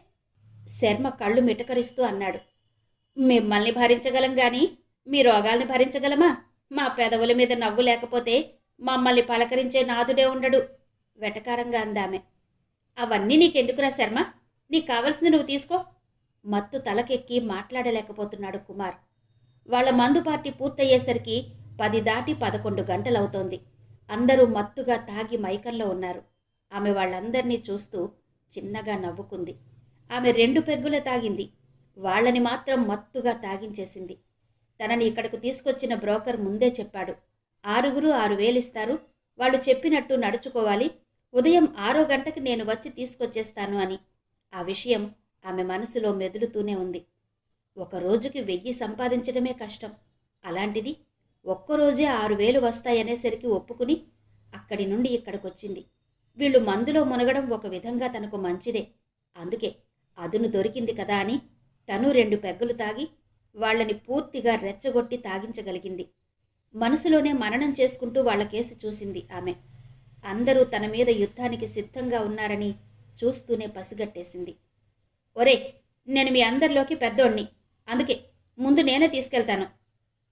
శర్మ కళ్ళు మిటకరిస్తూ అన్నాడు. మిమ్మల్ని భరించగలం గాని మీ రోగాల్ని భరించగలమా? మా పెదవుల మీద నవ్వు లేకపోతే మమ్మల్ని పలకరించే నాదుడే ఉండడు వెటకారంగా అందామె. అవన్నీ నీకెందుకురా శర్మ? నీకు కావలసింది నువ్వు తీసుకో. మత్తు తలకెక్కి మాట్లాడలేకపోతున్నాడు కుమార్. వాళ్ల మందు పార్టీ పూర్తయ్యేసరికి 10 దాటి 11 గంటలవుతోంది. అందరూ మత్తుగా తాగి మైకంలో ఉన్నారు. ఆమె వాళ్ళందర్నీ చూస్తూ చిన్నగా నవ్వుకుంది. ఆమె 2 పెగ్గులు తాగింది. వాళ్ళని మాత్రం మత్తుగా తాగించేసింది. తనని ఇక్కడకు తీసుకొచ్చిన బ్రోకర్ ముందే చెప్పాడు, 6 6,000 ఇస్తారు, వాళ్ళు చెప్పినట్టు నడుచుకోవాలి, ఉదయం 6 గంటకి నేను వచ్చి తీసుకొచ్చేస్తాను అని. ఆ విషయం ఆమె మనసులో మెదులుతూనే ఉంది. ఒక రోజుకి 1000 సంపాదించడమే కష్టం. అలాంటిది ఒక్కరోజే 6,000 వస్తాయనేసరికి ఒప్పుకుని అక్కడి నుండి ఇక్కడికొచ్చింది. వీళ్ళు మందులో మునగడం ఒక విధంగా తనకు మంచిదే. అందుకే అదును దొరికింది కదా అని తను 2 పెగ్గులు తాగి వాళ్లని పూర్తిగా రెచ్చగొట్టి తాగించగలిగింది. మనసులోనే మననం చేసుకుంటూ వాళ్ల కేసి చూసింది ఆమె. అందరూ తన మీద యుద్ధానికి సిద్ధంగా ఉన్నారని చూస్తూనే పసిగట్టేసింది. ఒరే, నేను మీ అందరిలోకి పెద్దోణ్ణి, అందుకే ముందు నేనే తీసుకెళ్తాను.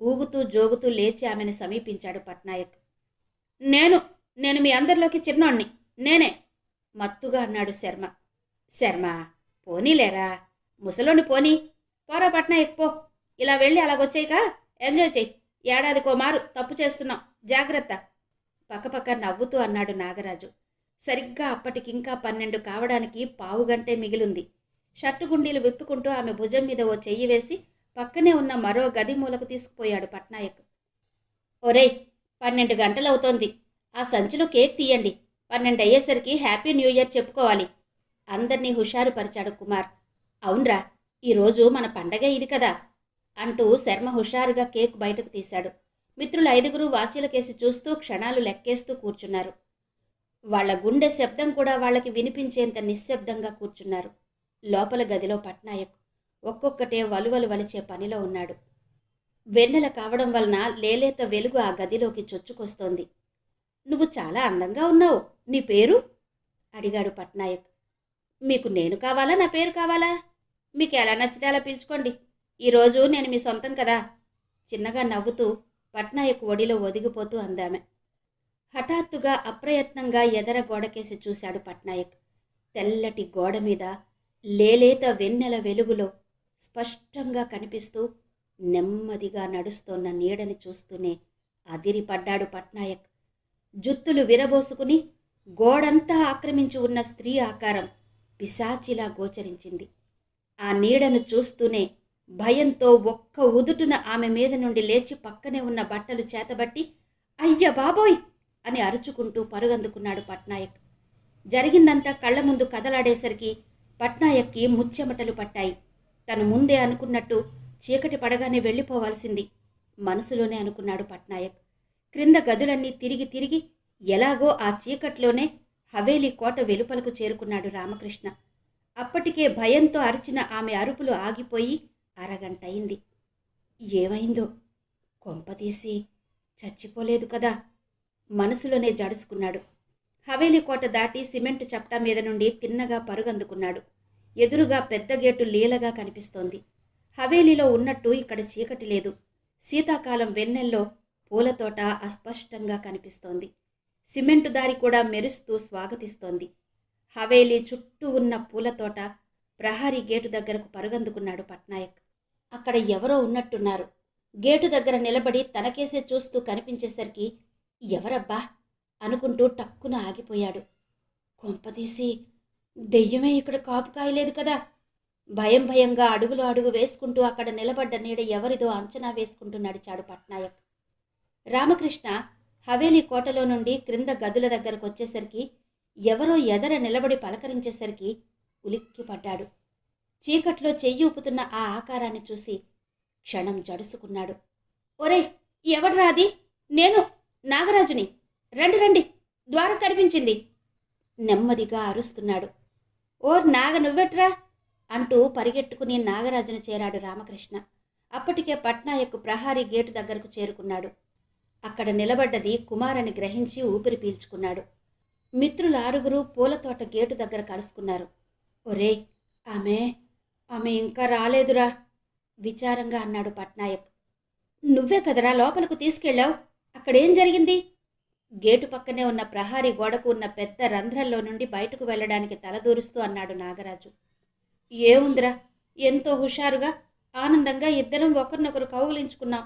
ఊగుతూ జోగుతూ లేచి ఆమెను సమీపించాడు పట్నాయక్. నేను మీ అందరిలోకి చిన్నోణ్ణి, నేనే మత్తుగా అన్నాడు శర్మ. శర్మ, పోనీలేరా, ముసలోని పోనీ. పోరా పట్నాయక్ పో. ఇలా వెళ్ళి అలాగొచ్చాయిక ఎంజాయ్ చెయ్యి. ఏడాదికో మారు తప్పు చేస్తున్నాం, జాగ్రత్త. పక్కపక్క నవ్వుతూ అన్నాడు నాగరాజు. సరిగ్గా అప్పటికింకా 12 కావడానికి పావుగంటే మిగిలింది. షర్టు గుండీలు విప్పుకుంటూ ఆమె భుజం మీద ఓ చెయ్యి వేసి పక్కనే ఉన్న మరో గది మూలకు తీసుకుపోయాడు పట్నాయక్. ఒరేయ్, 12 గంటలవుతోంది. ఆ సంచిలో కేక్ తీయండి. 12 అయ్యేసరికి హ్యాపీ న్యూ ఇయర్ చెప్పుకోవాలి. అందర్నీ హుషారుపరిచాడు కుమార్. అవునరా, ఈరోజు మన పండగ ఇది కదా అంటూ శర్మ హుషారుగా కేక్ బయటకు తీశాడు. మిత్రులు 5 వాచీలకేసి చూస్తూ క్షణాలు లెక్కేస్తూ కూర్చున్నారు. వాళ్ల గుండె శబ్దం కూడా వాళ్ళకి వినిపించేంత నిశ్శబ్దంగా కూర్చున్నారు. లోపల గదిలో పట్నాయక్ ఒక్కొక్కటే వలువలు వలిచే పనిలో ఉన్నాడు. వెన్నెల కావడం వలన లేలేత వెలుగు ఆ గదిలోకి చొచ్చుకొస్తోంది. నువ్వు చాలా అందంగా ఉన్నావు, నీ పేరు? అడిగాడు పట్నాయక్. మీకు నేను కావాలా, నా పేరు కావాలా? మీకు ఎలా నచ్చితే అలా పిలుచుకోండి. ఈరోజు నేను మీ సొంతం కదా. చిన్నగా నవ్వుతూ పట్నాయక్ ఒడిలో ఒదిగిపోతూ అందామె. హఠాత్తుగా అప్రయత్నంగా ఎదర గోడకేసి చూశాడు పట్నాయక్. తెల్లటి గోడ మీద లేలేత వెన్నెల వెలుగులో స్పష్టంగా కనిపిస్తూ నెమ్మదిగా నడుస్తోన్న నీడని చూస్తూనే అదిరిపడ్డాడు పట్నాయక్. జుత్తులు విరబోసుకుని గోడంతా ఆక్రమించి ఉన్న స్త్రీ ఆకారం పిశాచిలా గోచరించింది. ఆ నీడను చూస్తూనే భయంతో ఒక్క ఉదుటున ఆమె మీద నుండి లేచి పక్కనే ఉన్న బట్టలు చేతబట్టి అయ్య బాబోయ్ అని అరుచుకుంటూ పరుగందుకున్నాడు పట్నాయక్. జరిగిందంతా కళ్ల ముందు కదలాడేసరికి పట్నాయక్కి ముచ్చెమటలు పట్టాయి. తను ముందే అనుకున్నట్టు చీకటి పడగానే వెళ్ళిపోవాల్సింది మనసులోనే అనుకున్నాడు పట్నాయక్. క్రింద గదులన్నీ తిరిగి తిరిగి ఎలాగో ఆ చీకట్లోనే హవేలీ కోట వెలుపలకు చేరుకున్నాడు రామకృష్ణ. అప్పటికే భయంతో అరిచిన ఆమె అరుపులు ఆగిపోయి అరగంట అయింది. ఏమైందో, కొంపతీసి చచ్చిపోలేదు కదా మనసులోనే జడుసుకున్నాడు. హవేలీ కోట దాటి సిమెంటు చప్టా మీద నుండి తిన్నగా పరుగందుకున్నాడు. ఎదురుగా పెద్ద గేటు లీలగా కనిపిస్తోంది. హవేలీలో ఉన్నట్టు ఇక్కడ చీకటి లేదు. శీతాకాలం వెన్నెల్లో పూలతోట అస్పష్టంగా కనిపిస్తోంది. సిమెంటు దారి కూడా మెరుస్తూ స్వాగతిస్తోంది. హవేలీ చుట్టూ ఉన్న పూలతోట ప్రహారీ గేటు దగ్గరకు పరుగందుకున్నాడు పట్నాయక్. అక్కడ ఎవరో ఉన్నట్టున్నారు. గేటు దగ్గర నిలబడి తనకేసే చూస్తూ కనిపించేసరికి ఎవరబ్బా అనుకుంటూ టక్కున ఆగిపోయాడు. కొంపతీసి దెయ్యమే ఇక్కడ కాపు కాయలేదు కదా. భయం భయంగా అడుగులు అడుగు వేసుకుంటూ అక్కడ నిలబడ్డ నీడ ఎవరిదో అంచనా వేసుకుంటూ నడిచాడు పట్నాయక్. రామకృష్ణ హవేలీ కోటలో నుండి క్రింద గదుల దగ్గరకు వచ్చేసరికి ఎవరో ఎదర నిలబడి పలకరించేసరికి ఉలిక్కి పడ్డాడు. చీకట్లో చెయ్యి ఊపుతున్న ఆ ఆకారాన్ని చూసి క్షణం జడుసుకున్నాడు. ఒరే, ఎవడ్రా అది? నేను నాగరాజుని, రండి రండి, ద్వారం కనిపించింది నెమ్మదిగా అరుస్తున్నాడు. ఓ నాగ నువ్వెట్రా అంటూ పరిగెట్టుకుని నాగరాజును చేరాడు రామకృష్ణ. అప్పటికే పట్నాయక్ ప్రహారీ గేటు దగ్గరకు చేరుకున్నాడు. అక్కడ నిలబడ్డది కుమారని గ్రహించి ఊపిరి పీల్చుకున్నాడు. మిత్రులు 6 పూలతోట గేటు దగ్గర కలుసుకున్నారు. ఒరేయ్, ఆమె ఆమె ఇంకా రాలేదురా విచారంగా అన్నాడు పట్నాయక్. నువ్వే కదరా లోపలకు తీసుకెళ్ళావు, అక్కడేం జరిగింది? గేటు పక్కనే ఉన్న ప్రహారీ గోడకు ఉన్న పెద్ద రంధ్రంలో నుండి బయటకు వెళ్ళడానికి తలదూరుస్తూ అన్నాడు నాగరాజు. ఏముందిరా, ఎంతో హుషారుగా ఆనందంగా ఇద్దరం ఒకరినొకరు కౌగిలించుకున్నాం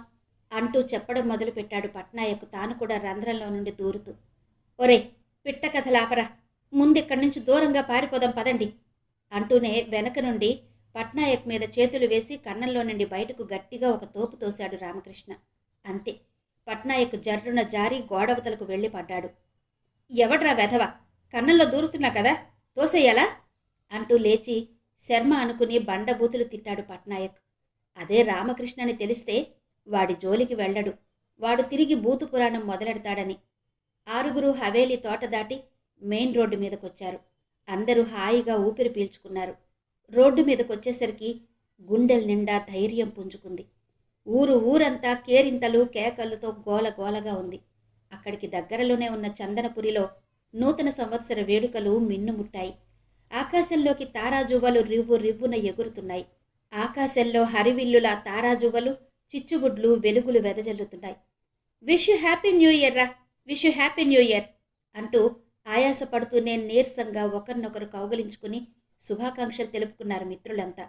అంటూ చెప్పడం మొదలుపెట్టాడు పట్నాయక్ తాను కూడా రంధ్రంలో నుండి దూరుతూ. ఒరే పిట్ట కథలాపరా, ముందిక్కడి నుంచి దూరంగా పారిపోదాం పదండి అంటూనే వెనక నుండి పట్నాయక్ మీద చేతులు వేసి కన్నంలో నుండి బయటకు గట్టిగా ఒక తోపు తోశాడు రామకృష్ణ. అంతే, పట్నాయక్ జర్రున జారి గోడవతలకు వెళ్ళి పడ్డాడు. ఎవడ్రా వెధవ, కన్నంలో దూరుతున్నా కదా, తోసేయాలా అంటూ లేచి శర్మ అనుకుని బండబూతులు తిట్టాడు పట్నాయక్. అదే రామకృష్ణని తెలిస్తే వాడి జోలికి వెళ్ళడు, వాడు తిరిగి బూతు పురాణం మొదలెడతాడని. 6 హవేలీ తోట దాటి మెయిన్ రోడ్డు మీదకొచ్చారు. అందరూ హాయిగా ఊపిరి పీల్చుకున్నారు. రోడ్డు మీదకొచ్చేసరికి గుండెల నిండా ధైర్యం పుంజుకుంది. ఊరంతా కేరింతలు కేకలతో గోలగోలగా ఉంది. అక్కడికి దగ్గరలోనే ఉన్న చందనపురిలో నూతన సంవత్సర వేడుకలు మిన్నుముట్టాయి. ఆకాశంలోకి తారాజువ్వలు రివ్వున ఎగురుతున్నాయి. ఆకాశంలో హరివిల్లుల తారాజువ్వలు చిచ్చుగుడ్లు వెలుగులు వెదజల్లుతున్నాయి. Wish you happy new year రా, wish you happy new year అంటూ ఆయాసపడుతూనే నీరసంగా ఒకరినొకరు కౌగిలించుకుని శుభాకాంక్షలు తెలుపుకున్నారు మిత్రులంతా.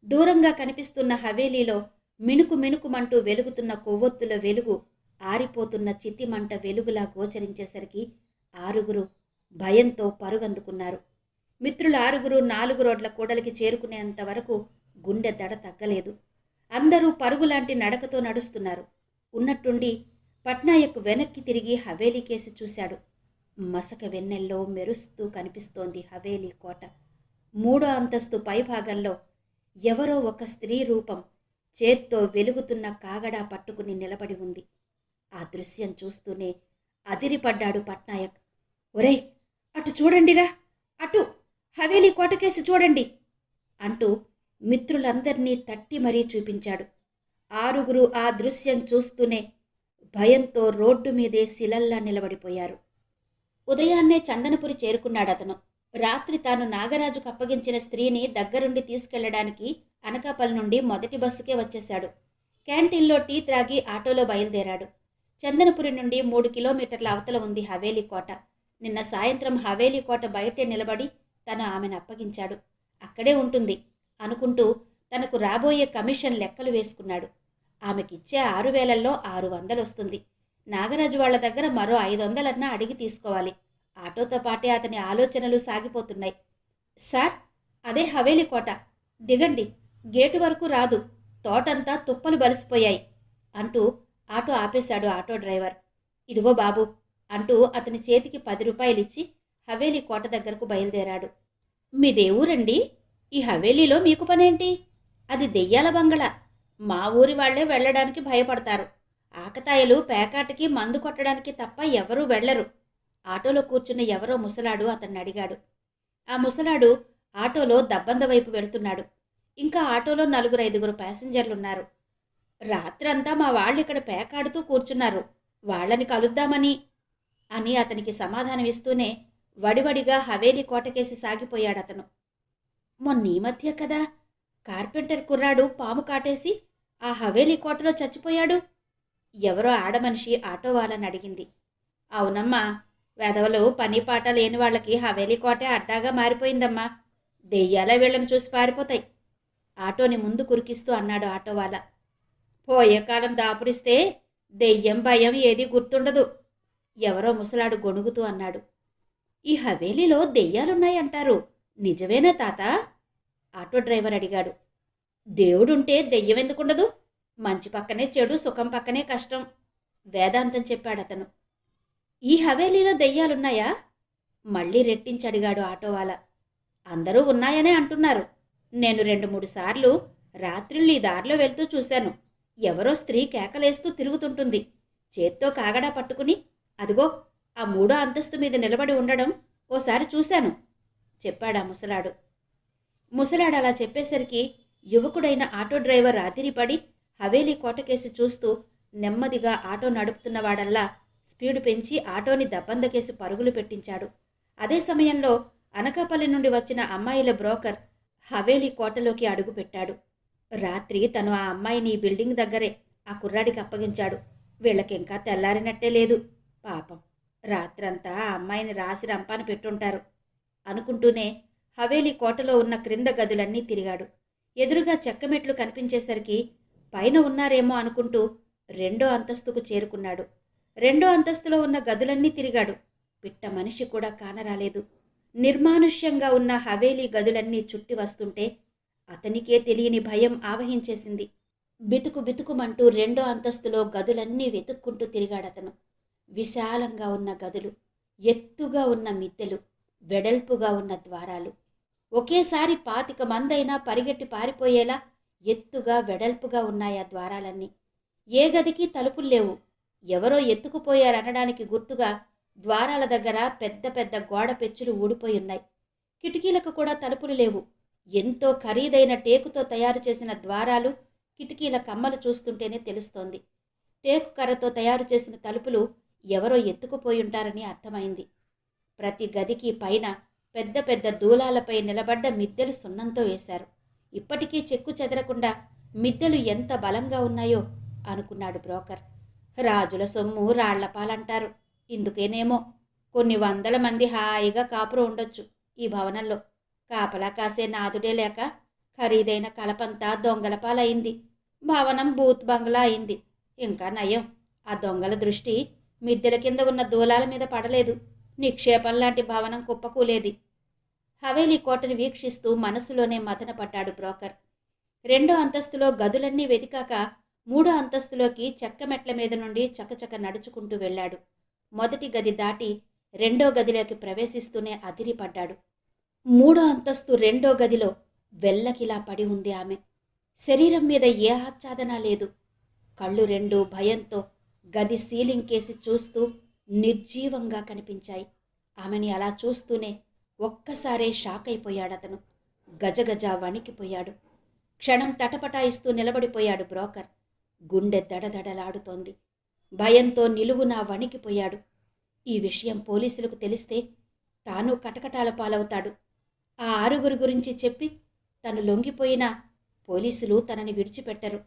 దూరంగా కనిపిస్తున్న హవేలీలో మిణుకుమంటూ వెలుగుతున్న కొవ్వొత్తుల వెలుగు ఆరిపోతున్న చితిమంట వెలుగులా గోచరించేసరికి 6 భయంతో పరుగందుకున్నారు. మిత్రులు 6 4 రోడ్ల కూడలికి చేరుకునేంత వరకు గుండె దడ తగ్గలేదు. అందరూ పరుగులాంటి నడకతో నడుస్తున్నారు. ఉన్నట్టుండి పట్నాయక్ వెనక్కి తిరిగి హవేలీ కేసి చూశాడు. మసక వెన్నెల్లో మెరుస్తూ కనిపిస్తోంది హవేలీ కోట. 3వ అంతస్తు పైభాగంలో ఎవరో ఒక స్త్రీ రూపం చేత్తో వెలుగుతున్న కాగడా పట్టుకుని నిలబడి ఉంది. ఆ దృశ్యం చూస్తూనే అదిరిపడ్డాడు పట్నాయక్. ఒరేయ్, అటు చూడండిరా, అటు హవేలీ కోటకేసి చూడండి అంటూ మిత్రులందర్నీ తట్టి మరీ చూపించాడు. 6 ఆ దృశ్యం చూస్తూనే భయంతో రోడ్డు మీదే శిలల్లా నిలబడిపోయారు. ఉదయాన్నే చందనపురి చేరుకున్నాడతను. రాత్రి తాను నాగరాజుకు అప్పగించిన స్త్రీని దగ్గరుండి తీసుకెళ్లడానికి అనకాపల్లి నుండి మొదటి బస్సుకే వచ్చేశాడు. క్యాంటీన్లో టీ త్రాగి ఆటోలో బయలుదేరాడు. చందనపురి నుండి 3 కిలోమీటర్ల అవతల ఉంది హవేలీ కోట. నిన్న సాయంత్రం హవేలీ కోట బయటే నిలబడి తను ఆమెను అప్పగించాడు. అక్కడే ఉంటుంది అనుకుంటూ తనకు రాబోయే కమిషన్ లెక్కలు వేసుకున్నాడు. ఆమెకిచ్చే 6,000లో 600 వస్తుంది. నాగరాజు వాళ్ల దగ్గర మరో 500 అడిగి తీసుకోవాలి. ఆటోతో పాటే అతని ఆలోచనలు సాగిపోతున్నాయి. సార్, అదే హవేలీ కోట, దిగండి, గేటు వరకు రాదు, తోటంతా తుప్పలు బలిసిపోయాయి అంటూ ఆటో ఆపేశాడు ఆటో డ్రైవర్. ఇదిగో బాబు అంటూ అతని చేతికి 10 రూపాయలు ఇచ్చి హవేలీ కోట దగ్గరకు బయలుదేరాడు. మీదే ఊరండి? ఈ హవేలీలో మీకు పనేంటి? అది దెయ్యాల బంగళ. మా ఊరి వాళ్లే వెళ్ళడానికి భయపడతారు. ఆకతాయిలు పేకాటికి మందు కొట్టడానికి తప్ప ఎవరూ వెళ్లరు. ఆటోలో కూర్చున్న ఎవరో ముసలాడు అతన్ని అడిగాడు. ఆ ముసలాడు ఆటోలో దబ్బంద వైపు వెళ్తున్నాడు. ఇంకా ఆటోలో 4-5 ప్యాసింజర్లున్నారు. రాత్రంతా మా వాళ్ళిక్కడ పేకాడుతూ కూర్చున్నారు, వాళ్ళని కలుద్దామని అని అతనికి సమాధానమిస్తూనే వడివడిగా హవేలీ కోటకేసి సాగిపోయాడతను. మొన్నీ మధ్య కదా కార్పెంటర్ కుర్రాడు పాము కాటేసి ఆ హవేలీ కోటలో చచ్చిపోయాడు. ఎవరో ఆడమనిషి ఆటో వాళ్ళని అడిగింది. అవునమ్మా, వెధవలు పని పాట లేని వాళ్ళకి హవేలీ కోటే అడ్డాగా మారిపోయిందమ్మా. దెయ్యాల వీళ్ళని చూసి పారిపోతాయి ఆటోని ముందు కురికిస్తూ అన్నాడు ఆటోవాల. పోయే కాలం దాపురిస్తే దెయ్యం భయం ఏదీ గుర్తుండదు, ఎవరో ముసలాడు గొణుగుతూ అన్నాడు. ఈ హవేలీలో దెయ్యాలున్నాయంటారు, నిజమేనా తాత? ఆటో డ్రైవర్ అడిగాడు. దేవుడుంటే దెయ్యం ఎందుకుండదు? మంచి పక్కనే చెడు, సుఖం పక్కనే కష్టం, వేదాంతం చెప్పాడతను. ఈ హవేలీలో దెయ్యాలున్నాయా? మళ్ళీ రెట్టించి అడిగాడు ఆటోవాల. అందరూ ఉన్నాయనే అంటున్నారు. నేను 2-3 సార్లు రాత్రిళ్ళు ఈ దారిలో వెళ్తూ చూశాను. ఎవరో స్త్రీ కేకలేస్తూ తిరుగుతుంటుంది, చేత్తో కాగడా పట్టుకుని. అదిగో ఆ మూడో అంతస్తు మీద నిలబడి ఉండడం ఓసారి చూశాను చెప్పాడా ముసలాడు. ముసలాడు అలా చెప్పేసరికి యువకుడైన ఆటో డ్రైవర్ ఆదిరిపడి హవేలీ కోటకేసి చూస్తూ నెమ్మదిగా ఆటో నడుపుతున్నవాడల్లా స్పీడు పెంచి ఆటోని దబ్బందకేసి పరుగులు పెట్టించాడు. అదే సమయంలో అనకాపల్లి నుండి వచ్చిన అమ్మాయిల బ్రోకర్ హవేలీ కోటలోకి అడుగుపెట్టాడు. రాత్రి తను ఆ అమ్మాయిని బిల్డింగ్ దగ్గరే ఆ కుర్రాడికి అప్పగించాడు. వీళ్ళకింకా తెల్లారినట్టే లేదు. పాపం రాత్రంతా ఆ అమ్మాయిని రాసి రంపాన పెట్టుంటారు అనుకుంటూనే హవేలీ కోటలో ఉన్న క్రింద గదులన్నీ తిరిగాడు. ఎదురుగా చెక్కమెట్లు కనిపించేసరికి పైన ఉన్నారేమో అనుకుంటూ రెండో అంతస్తుకు చేరుకున్నాడు. రెండో అంతస్తులో ఉన్న గదులన్నీ తిరిగాడు. పిట్ట మనిషి కూడా కానరాలేదు. నిర్మానుష్యంగా ఉన్న హవేలీ గదులన్నీ చుట్టి వస్తుంటే అతనికే తెలియని భయం ఆవహించేసింది. బితుకు బితుకుమంటూ రెండో అంతస్తులో గదులన్నీ వెతుక్కుంటూ తిరిగాడతను. విశాలంగా ఉన్న గదులు, ఎత్తుగా ఉన్న మిద్దెలు, వెడల్పుగా ఉన్న ద్వారాలు, ఒకేసారి 25 మందైనా పరిగెట్టి పారిపోయేలా ఎత్తుగా వెడల్పుగా ఉన్నాయి ఆ ద్వారాలన్నీ. ఏ గదికి తలుపులు లేవు. ఎవరో ఎత్తుకుపోయారనడానికి గుర్తుగా ద్వారాల దగ్గర పెద్ద పెద్ద గోడ పెచ్చులు ఊడిపోయున్నాయి. కిటికీలకు కూడా తలుపులు లేవు. ఎంతో ఖరీదైన టేకుతో తయారు చేసిన ద్వారాలు, కిటికీల కమ్మలు చూస్తుంటేనే తెలుస్తోంది. టేకు కర్రతో తయారు చేసిన తలుపులు ఎవరో ఎత్తుకుపోయుంటారని అర్థమైంది. ప్రతి గదికి పైన పెద్ద పెద్ద దూలాలపై నిలబడ్డ మిద్దెలు సున్నంతో వేశారు. ఇప్పటికీ చెక్కు చెదరకుండా మిద్దెలు ఎంత బలంగా ఉన్నాయో అనుకున్నాడు బ్రోకర్. రాజుల సొమ్ము రాళ్లపాలంటారు. ఇందుకేనేమో కొన్ని వందల మంది హాయిగా కాపురం ఉండొచ్చు ఈ భవనంలో. కాపలా కాసే నాదుడే లేక ఖరీదైన కలపంతా దొంగల పాలయింది. భవనం బూత్ బంగ్లా అయింది. ఇంకా నయం, ఆ దొంగల దృష్టి మిద్దెల కింద ఉన్న దూలాల మీద పడలేదు. నిక్షేపం లాంటి భవనం కుప్పకూలేది. హవేలీ కోటను వీక్షిస్తూ మనసులోనే మదనపడ్డాడు బ్రోకర్. రెండో అంతస్తులో గదులన్నీ వెతికాక మూడో అంతస్తులోకి చెక్క మెట్ల మీద నుండి చకచక నడుచుకుంటూ వెళ్ళాడు. మొదటి గది దాటి రెండో గదిలోకి ప్రవేశిస్తూనే అదిరిపడ్డాడు. మూడో అంతస్తు రెండో గదిలో వెల్లకిలా పడి ఉంది ఆమె. శరీరం మీద ఏ ఆచ్ఛాదన లేదు. కళ్ళు రెండు భయంతో గది సీలింగ్ కేసి చూస్తూ నిర్జీవంగా కనిపించాయి. ఆమెని అలా చూస్తూనే ఒక్కసారే షాక్ అయిపోయాడతను. గజగజ వణికిపోయాడు. క్షణం తటపటాయిస్తూ నిలబడిపోయాడు బ్రోకర్. గుండె దడదడలాడుతోంది. భయంతో నిలువునా వణికిపోయాడు. ఈ విషయం పోలీసులకు తెలిస్తే తాను కటకటాల పాలవుతాడు. ఆ 6 గురించి చెప్పి తను లొంగిపోయినా పోలీసులు తనని విడిచిపెట్టరు.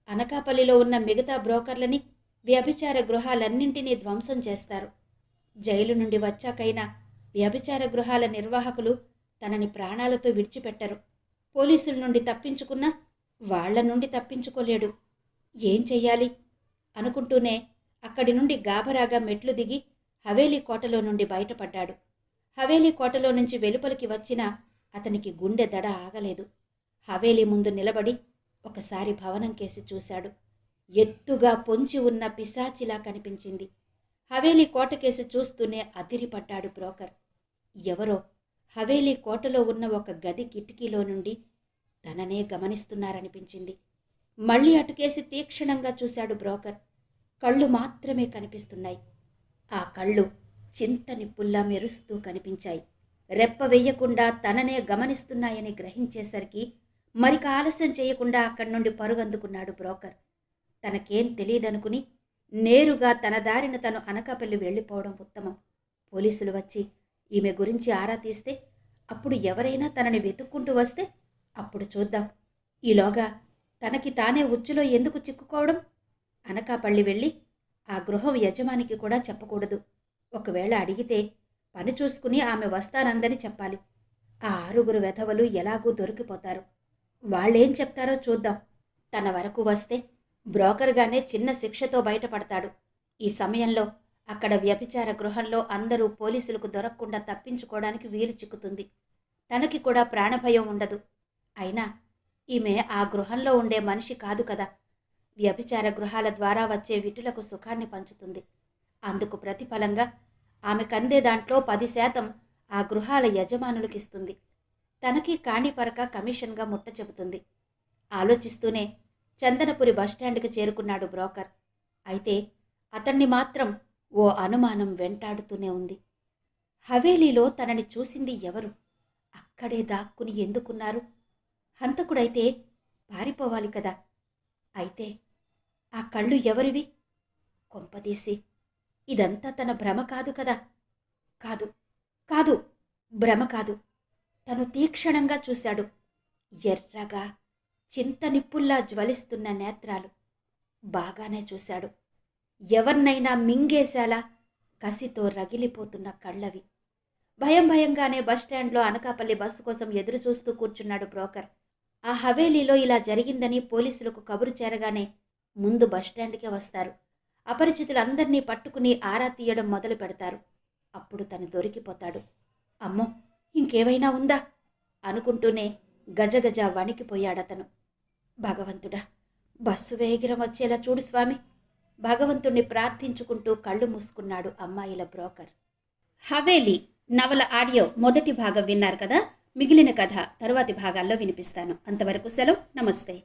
అనకాపల్లిలో ఉన్న మిగతా బ్రోకర్లని, వ్యభిచార గృహాలన్నింటినీ ధ్వంసం చేస్తారు. జైలు నుండి వచ్చాకైనా వ్యభిచార గృహాల నిర్వాహకులు తనని ప్రాణాలతో విడిచిపెట్టరు. పోలీసుల నుండి తప్పించుకున్నా వాళ్ల నుండి తప్పించుకోలేడు. ఏం చెయ్యాలి అనుకుంటూనే అక్కడి నుండి గాభరాగా మెట్లు దిగి హవేలీ కోటలో నుండి బయటపడ్డాడు. హవేలీ కోటలో నుంచి వెలుపలికి వచ్చినా అతనికి గుండె దడ ఆగలేదు. హవేలీ ముందు నిలబడి ఒకసారి భవనం కేసి చూశాడు. ఎత్తుగా పొంచి ఉన్న పిశాచిలా కనిపించింది. హవేలీ కోట కేసి చూస్తూనే అదిరిపడ్డాడు బ్రోకర్. ఎవరో హవేలీ కోటలో ఉన్న ఒక గది కిటికీలో నుండి తననే గమనిస్తున్నారనిపించింది. మళ్ళీ అటుకేసి తీక్షణంగా చూశాడు బ్రోకర్. కళ్ళు మాత్రమే కనిపిస్తున్నాయి. ఆ కళ్ళు చింత నిప్పుల్లా మెరుస్తూ కనిపించాయి. రెప్ప వెయ్యకుండా తననే గమనిస్తున్నాయని గ్రహించేసరికి మరిక ఆలస్యం చేయకుండా అక్కడి నుండి పరుగందుకున్నాడు బ్రోకర్. తనకేం తెలియదనుకుని నేరుగా తన దారిన తను అనకాపల్లి వెళ్ళిపోవడం ఉత్తమం. పోలీసులు వచ్చి ఈమె గురించి ఆరా తీస్తే, అప్పుడు ఎవరైనా తనని వెతుక్కుంటూ వస్తే అప్పుడు చూద్దాం. ఈలోగా తనకి తానే ఉచ్చులో ఎందుకు చిక్కుకోవడం? అనకాపల్లి వెళ్ళి ఆ గృహం యజమానికి కూడా చెప్పకూడదు. ఒకవేళ అడిగితే పని చూసుకుని ఆమె వస్తానందని చెప్పాలి. ఆ 6 వెధవలు ఎలాగూ దొరికిపోతారు. వాళ్ళేం చెప్తారో చూద్దాం. తన వరకు వస్తే బ్రోకర్గానే చిన్న శిక్షతో బయటపడతాడు. ఈ సమయంలో అక్కడ వ్యభిచార గృహంలో అందరూ పోలీసులకు దొరకకుండా తప్పించుకోవడానికి వీలు చిక్కుతుంది. తనకి కూడా ప్రాణభయం ఉండదు. అయినా ఈమె ఆ గృహంలో ఉండే మనిషి కాదు కదా. వ్యభిచార గృహాల ద్వారా వచ్చే విటులకు సుఖాన్ని పంచుతుంది. అందుకు ప్రతిఫలంగా ఆమె కందే దాంట్లో 10% ఆ గృహాల యజమానులకిస్తుంది. తనకి కాణిపరక కమిషన్గా ముట్ట చెబుతుంది. ఆలోచిస్తూనే చందనపురి బస్టాండ్కి చేరుకున్నాడు బ్రోకర్. అయితే అతన్ని మాత్రం ఓ అనుమానం వెంటాడుతూనే ఉంది. హవేలీలో తనని చూసింది ఎవరు? అక్కడే దాక్కుని ఎందుకున్నారు? హంతకుడైతే పారిపోవాలి కదా. అయితే ఆ కళ్ళు ఎవరివి? కొంపదీసి ఇదంతా తన భ్రమ కాదు కదా. కాదు, కాదు, భ్రమ కాదు. తను తీక్షణంగా చూశాడు. ఎర్రగా చింత నిప్పుల్లా జ్వలిస్తున్న నేత్రాలు. బాగానే చూశాడు. ఎవర్నైనా మింగేశాలా కసితో రగిలిపోతున్న కళ్ళవి. భయం భయంగానే బస్టాండ్లో అనకాపల్లి బస్సు కోసం ఎదురు చూస్తూ కూర్చున్నాడు బ్రోకర్. ఆ హవేలీలో ఇలా జరిగిందని పోలీసులకు కబురు చేరగానే ముందు బస్టాండ్కే వస్తారు. అపరిచితులందర్నీ పట్టుకుని ఆరా తీయడం మొదలు పెడతారు. అప్పుడు తను దొరికిపోతాడు. అమ్మో, ఇంకేమైనా ఉందా అనుకుంటూనే గజగజ వణికిపోయాడతను. భగవంతుడా, బస్సు వేగిరం వచ్చేలా చూడు స్వామి. భగవంతుణ్ణి ప్రార్థించుకుంటూ కళ్ళు మూసుకున్నాడు అమ్మాయిల బ్రోకర్. హవేలీ నవల ఆడియో మొదటి భాగం విన్నారు కదా. మిగిలిన కథ తరువాతి భాగాల్లో వినిపిస్తాను. అంతవరకు సెలవు. నమస్తే.